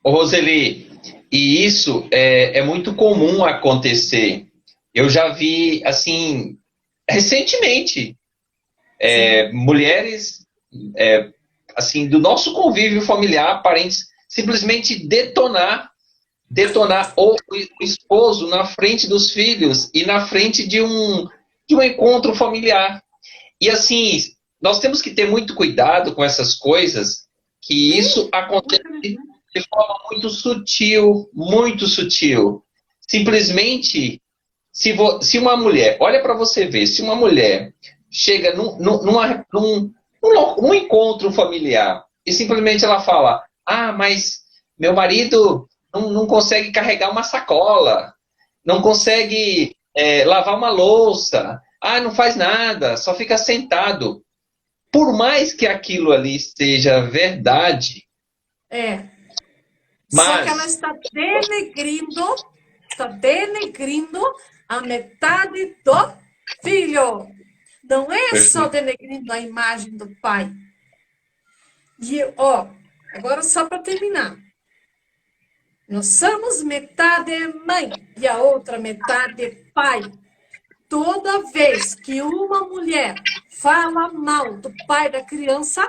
[SPEAKER 1] Ô, Roseli, e isso é muito comum acontecer. Eu já vi, assim, recentemente, mulheres, assim, do nosso convívio familiar, parentes, simplesmente detonar o esposo na frente dos filhos e na frente de um encontro familiar. E assim, nós temos que ter muito cuidado com essas coisas, que isso acontece de forma muito sutil, muito sutil. Simplesmente, se uma mulher, olha para você ver, se uma mulher chega num encontro familiar e simplesmente ela fala, mas meu marido não consegue carregar uma sacola, não consegue lavar uma louça, não faz nada, só fica sentado. Por mais que aquilo ali seja verdade,
[SPEAKER 2] É. Só que ela
[SPEAKER 1] mas
[SPEAKER 2] está denegrindo a metade do filho. Não é só denegrindo a imagem do pai. E, ó, agora só para terminar. Nós somos metade mãe e a outra metade pai. Toda vez que uma mulher fala mal do pai da criança,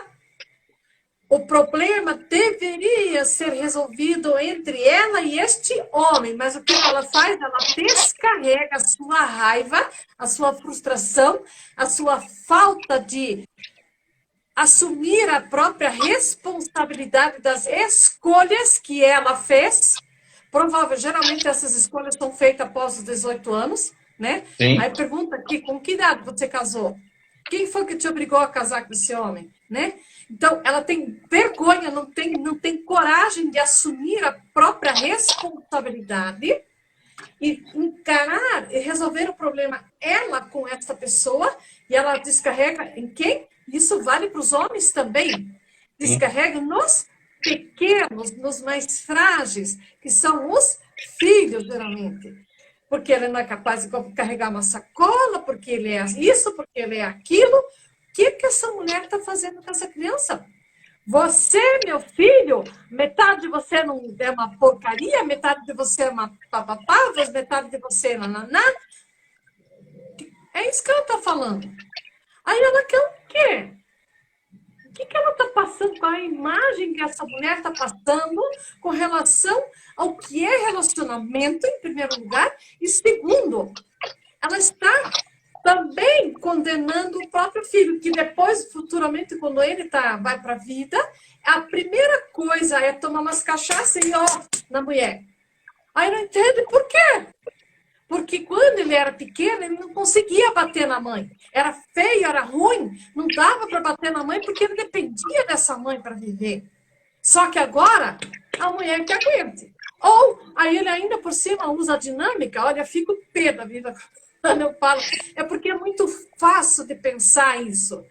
[SPEAKER 2] o problema deveria ser resolvido entre ela e este homem. Mas o que ela faz? Ela descarrega a sua raiva, a sua frustração, a sua falta de assumir a própria responsabilidade das escolhas que ela fez. Geralmente essas escolhas são feitas após os 18 anos, né?
[SPEAKER 1] sim.
[SPEAKER 2] Aí pergunta aqui, com que idade você casou? Quem foi que te obrigou a casar com esse homem, né? Então, ela tem vergonha, não tem coragem de assumir a própria responsabilidade e encarar e resolver o problema ela com essa pessoa, e ela descarrega em quem? Isso vale para os homens também. Descarrega nos pequenos, nos mais frágeis, que são os filhos, geralmente. Porque ele não é capaz de carregar uma sacola, porque ele é isso, porque ele é aquilo. O que essa mulher está fazendo com essa criança? Você, meu filho, metade de você não é uma porcaria, metade de você é uma papapá, metade de você é nananá. É isso que ela está falando. Aí ela quer o quê? O que ela está passando, com a imagem que essa mulher está passando com relação ao que é relacionamento, em primeiro lugar, e segundo, ela está também condenando o próprio filho, que depois, futuramente, quando ele vai para a vida, a primeira coisa é tomar umas cachaças e ó, na mulher. Aí não entende por quê? Porque quando ele era pequeno, ele não conseguia bater na mãe. Era feio, era ruim, não dava para bater na mãe porque ele dependia dessa mãe para viver. Só que agora, a mulher que aguente. Ou, aí ele ainda por cima usa a dinâmica, olha, fico pé da vida quando eu falo. É porque é muito fácil de pensar isso.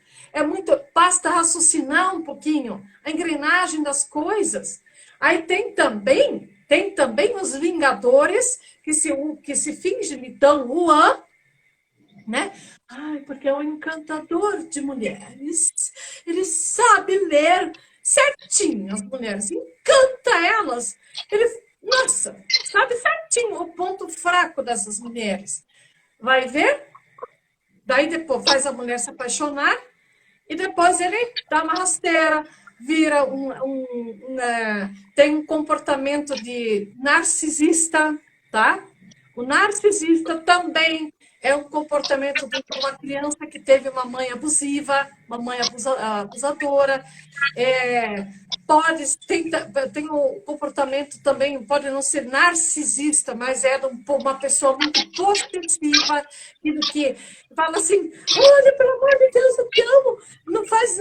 [SPEAKER 2] Basta raciocinar um pouquinho a engrenagem das coisas. Aí tem também os vingadores que se fingem de Dom Juan, né? Ai, porque é um encantador de mulheres. Ele sabe ler certinho as mulheres, encanta elas. Nossa, sabe certinho o ponto fraco dessas mulheres. Vai ver? Daí depois faz a mulher se apaixonar e depois ele dá uma rasteira, vira tem um comportamento de narcisista, tá? O narcisista também é um comportamento de uma criança que teve uma mãe abusiva, uma mãe abusadora. Tem um comportamento também, pode não ser narcisista, mas é uma pessoa muito possessiva, que fala assim, olha, pelo amor de Deus, eu te amo, não faz...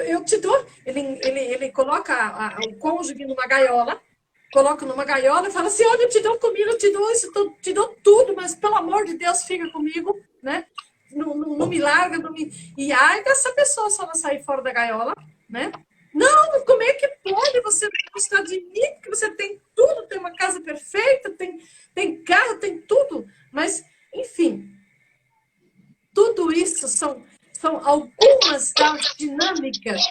[SPEAKER 2] Eu te dou... Ele coloca o cônjuge numa gaiola, e fala assim, olha, eu te dou comida, eu te dou isso, te dou tudo, mas pelo amor de Deus, fica comigo, né? Não me larga, não me... E ai dessa pessoa se ela sair fora da gaiola, né? Não, como é que pode você não gostar de mim? Porque você tem tudo, tem uma casa perfeita, tem carro, tem tudo. Mas, enfim, tudo isso são algumas das dinâmicas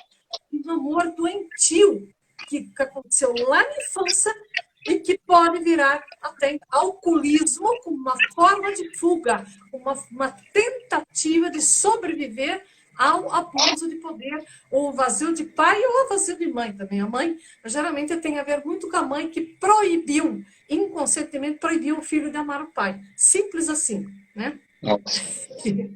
[SPEAKER 2] do amor doentio que aconteceu lá na infância e que pode virar até alcoolismo como uma forma de fuga, uma tentativa de sobreviver ao abuso de poder, ou vazio de pai ou vazio de mãe também. A mãe, geralmente, tem a ver muito com a mãe que inconscientemente proibiu o filho de amar o pai. Simples assim, né?
[SPEAKER 1] Nossa.
[SPEAKER 2] Simples.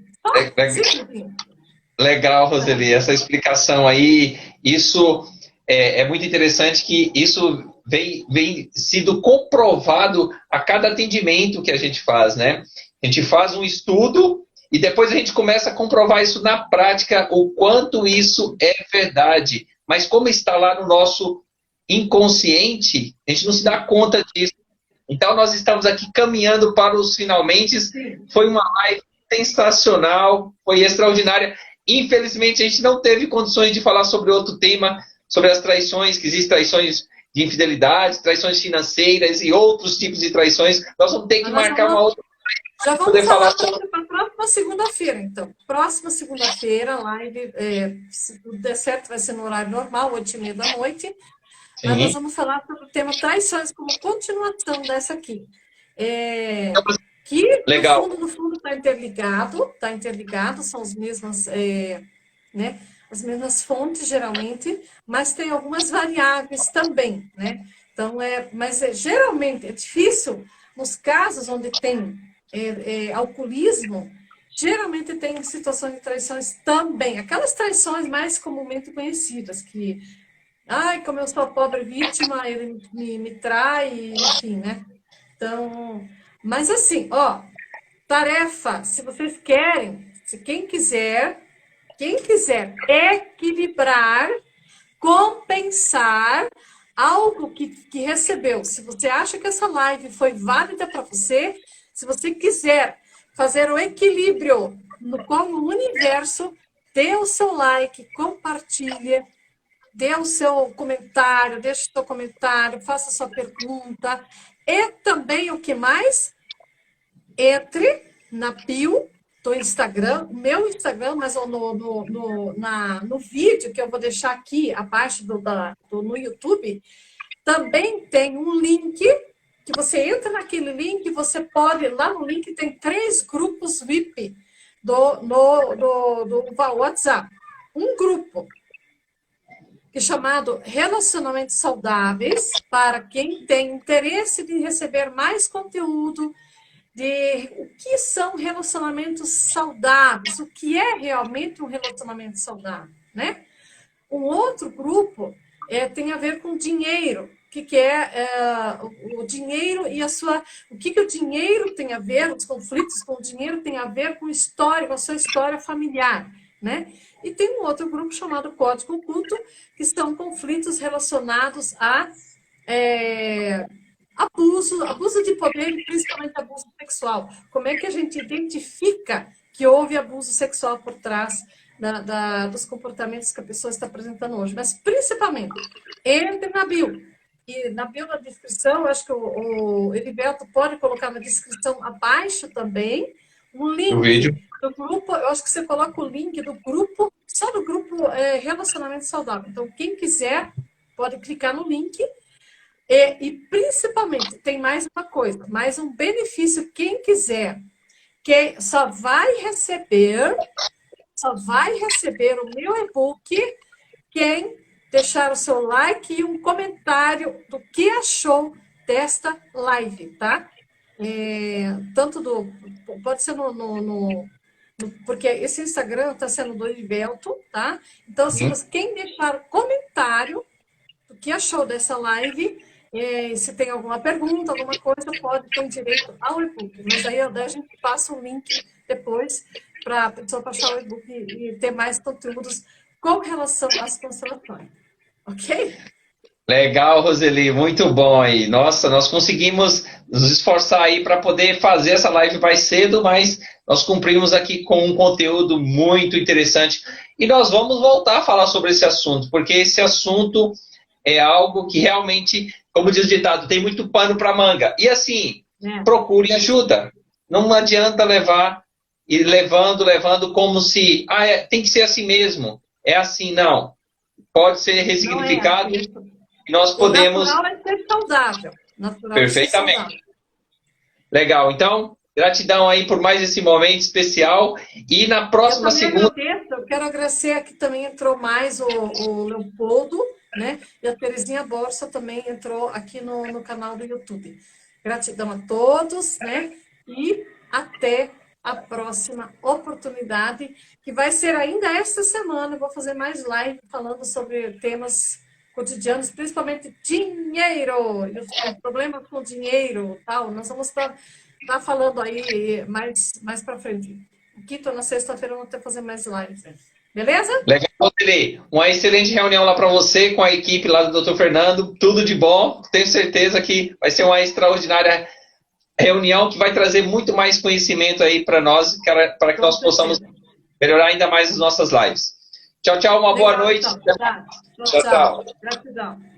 [SPEAKER 1] Legal, Roseli, essa explicação aí, isso é muito interessante, que isso vem sido comprovado a cada atendimento que a gente faz, né? A gente faz um estudo e depois a gente começa a comprovar isso na prática, o quanto isso é verdade. Mas como está lá no nosso inconsciente, a gente não se dá conta disso. Então, nós estamos aqui caminhando para os finalmente. Foi uma live sensacional, foi extraordinária. Infelizmente, a gente não teve condições de falar sobre outro tema, sobre as traições, que existem traições de infidelidade, traições financeiras e outros tipos de traições. Nós vamos ter que marcar uma outra
[SPEAKER 2] já
[SPEAKER 1] para
[SPEAKER 2] vamos
[SPEAKER 1] poder falar
[SPEAKER 2] sobre
[SPEAKER 1] sobre...
[SPEAKER 2] a próxima segunda-feira, então. Próxima segunda-feira, live, se tudo der certo, vai ser no horário normal, 8h30 da noite. Mas nós vamos falar sobre o tema traições como continuação dessa aqui. Que,
[SPEAKER 1] Legal.
[SPEAKER 2] no fundo, está interligado, são as mesmas, né, as mesmas fontes, geralmente, mas tem algumas variáveis também, né? Então, mas geralmente é difícil, nos casos onde tem alcoolismo, geralmente tem situações de traições também, aquelas traições mais comumente conhecidas, que, ai, como eu sou a pobre vítima, ele me trai, enfim, né? Então, mas assim, ó, tarefa, se vocês querem, se quem quiser equilibrar, compensar algo que recebeu. Se você acha que essa live foi válida para você, se você quiser fazer o equilíbrio com o universo, dê o seu like, compartilhe, dê o seu comentário, deixe o seu comentário, faça a sua pergunta. E também o que mais? Entre na bio do Instagram, meu Instagram, mas no vídeo que eu vou deixar aqui abaixo no YouTube, também tem um link que você entra naquele link, você pode, lá no link tem 3 grupos VIP do WhatsApp. Um grupo que é chamado Relacionamentos Saudáveis, para quem tem interesse de receber mais conteúdo de o que são relacionamentos saudáveis, o que é realmente um relacionamento saudável, né? Um outro grupo tem a ver com dinheiro, o que é o dinheiro e o que o dinheiro tem a ver, os conflitos com o dinheiro tem a ver com história, com a sua história familiar, né? E tem um outro grupo chamado Código Oculto, que são conflitos relacionados a abuso de poder e principalmente abuso sexual. Como é que a gente identifica que houve abuso sexual por trás dos comportamentos que a pessoa está apresentando hoje? Mas, principalmente, entre na bio. E na bio da descrição, acho que o Heriberto pode colocar na descrição abaixo também um link do grupo. Eu acho que você coloca o link do grupo, só do grupo Relacionamento Saudável. Então, quem quiser pode clicar no link. E principalmente, tem mais uma coisa, mais um benefício, quem quiser, que só vai receber o meu e-book quem deixar o seu like e um comentário do que achou desta live, tá? Pode ser porque esse Instagram está sendo do Heriberto, tá? Então, quem deixar o comentário do que achou dessa live, se tem alguma pergunta, alguma coisa, pode ter direito ao e-book. Mas aí a gente passa o link depois para a pessoa baixar o e-book e ter mais conteúdos com relação às constelações. Ok?
[SPEAKER 1] Legal, Roseli, muito bom aí. Nossa, nós conseguimos nos esforçar aí para poder fazer essa live mais cedo, mas nós cumprimos aqui com um conteúdo muito interessante. E nós vamos voltar a falar sobre esse assunto, porque esse assunto é algo que realmente, como diz o ditado, tem muito pano para manga. E assim, procure ajuda. Não adianta levar e levando como se tem que ser assim mesmo. É assim, não. Pode ser ressignificado. Nós podemos...
[SPEAKER 2] O natural é ser saudável.
[SPEAKER 1] Perfeitamente.
[SPEAKER 2] Ser saudável.
[SPEAKER 1] Legal. Então, gratidão aí por mais esse momento especial. E na próxima segunda...
[SPEAKER 2] Eu quero agradecer, aqui também entrou mais o Leopoldo, né? E a Terezinha Borsa também entrou aqui no canal do YouTube. Gratidão a todos, né? E até a próxima oportunidade, que vai ser ainda esta semana. Eu vou fazer mais live falando sobre temas cotidianos, principalmente dinheiro, problemas com dinheiro, tal. Nós vamos estar falando aí mais para frente. Quinta ou na sexta-feira eu vou ter que fazer mais lives. Beleza?
[SPEAKER 1] Legal, Roseli. Uma excelente reunião lá para você, com a equipe lá do Dr. Fernando. Tudo de bom. Tenho certeza que vai ser uma extraordinária reunião que vai trazer muito mais conhecimento aí para nós, para que
[SPEAKER 2] Com
[SPEAKER 1] nós possamos
[SPEAKER 2] certeza.
[SPEAKER 1] melhorar ainda mais as nossas lives. Tchau, tchau. Uma boa
[SPEAKER 2] Legal,
[SPEAKER 1] noite.
[SPEAKER 2] então. Tá. Tchau,
[SPEAKER 1] Tchau,
[SPEAKER 2] tchau.
[SPEAKER 1] tchau.
[SPEAKER 2] Gratidão.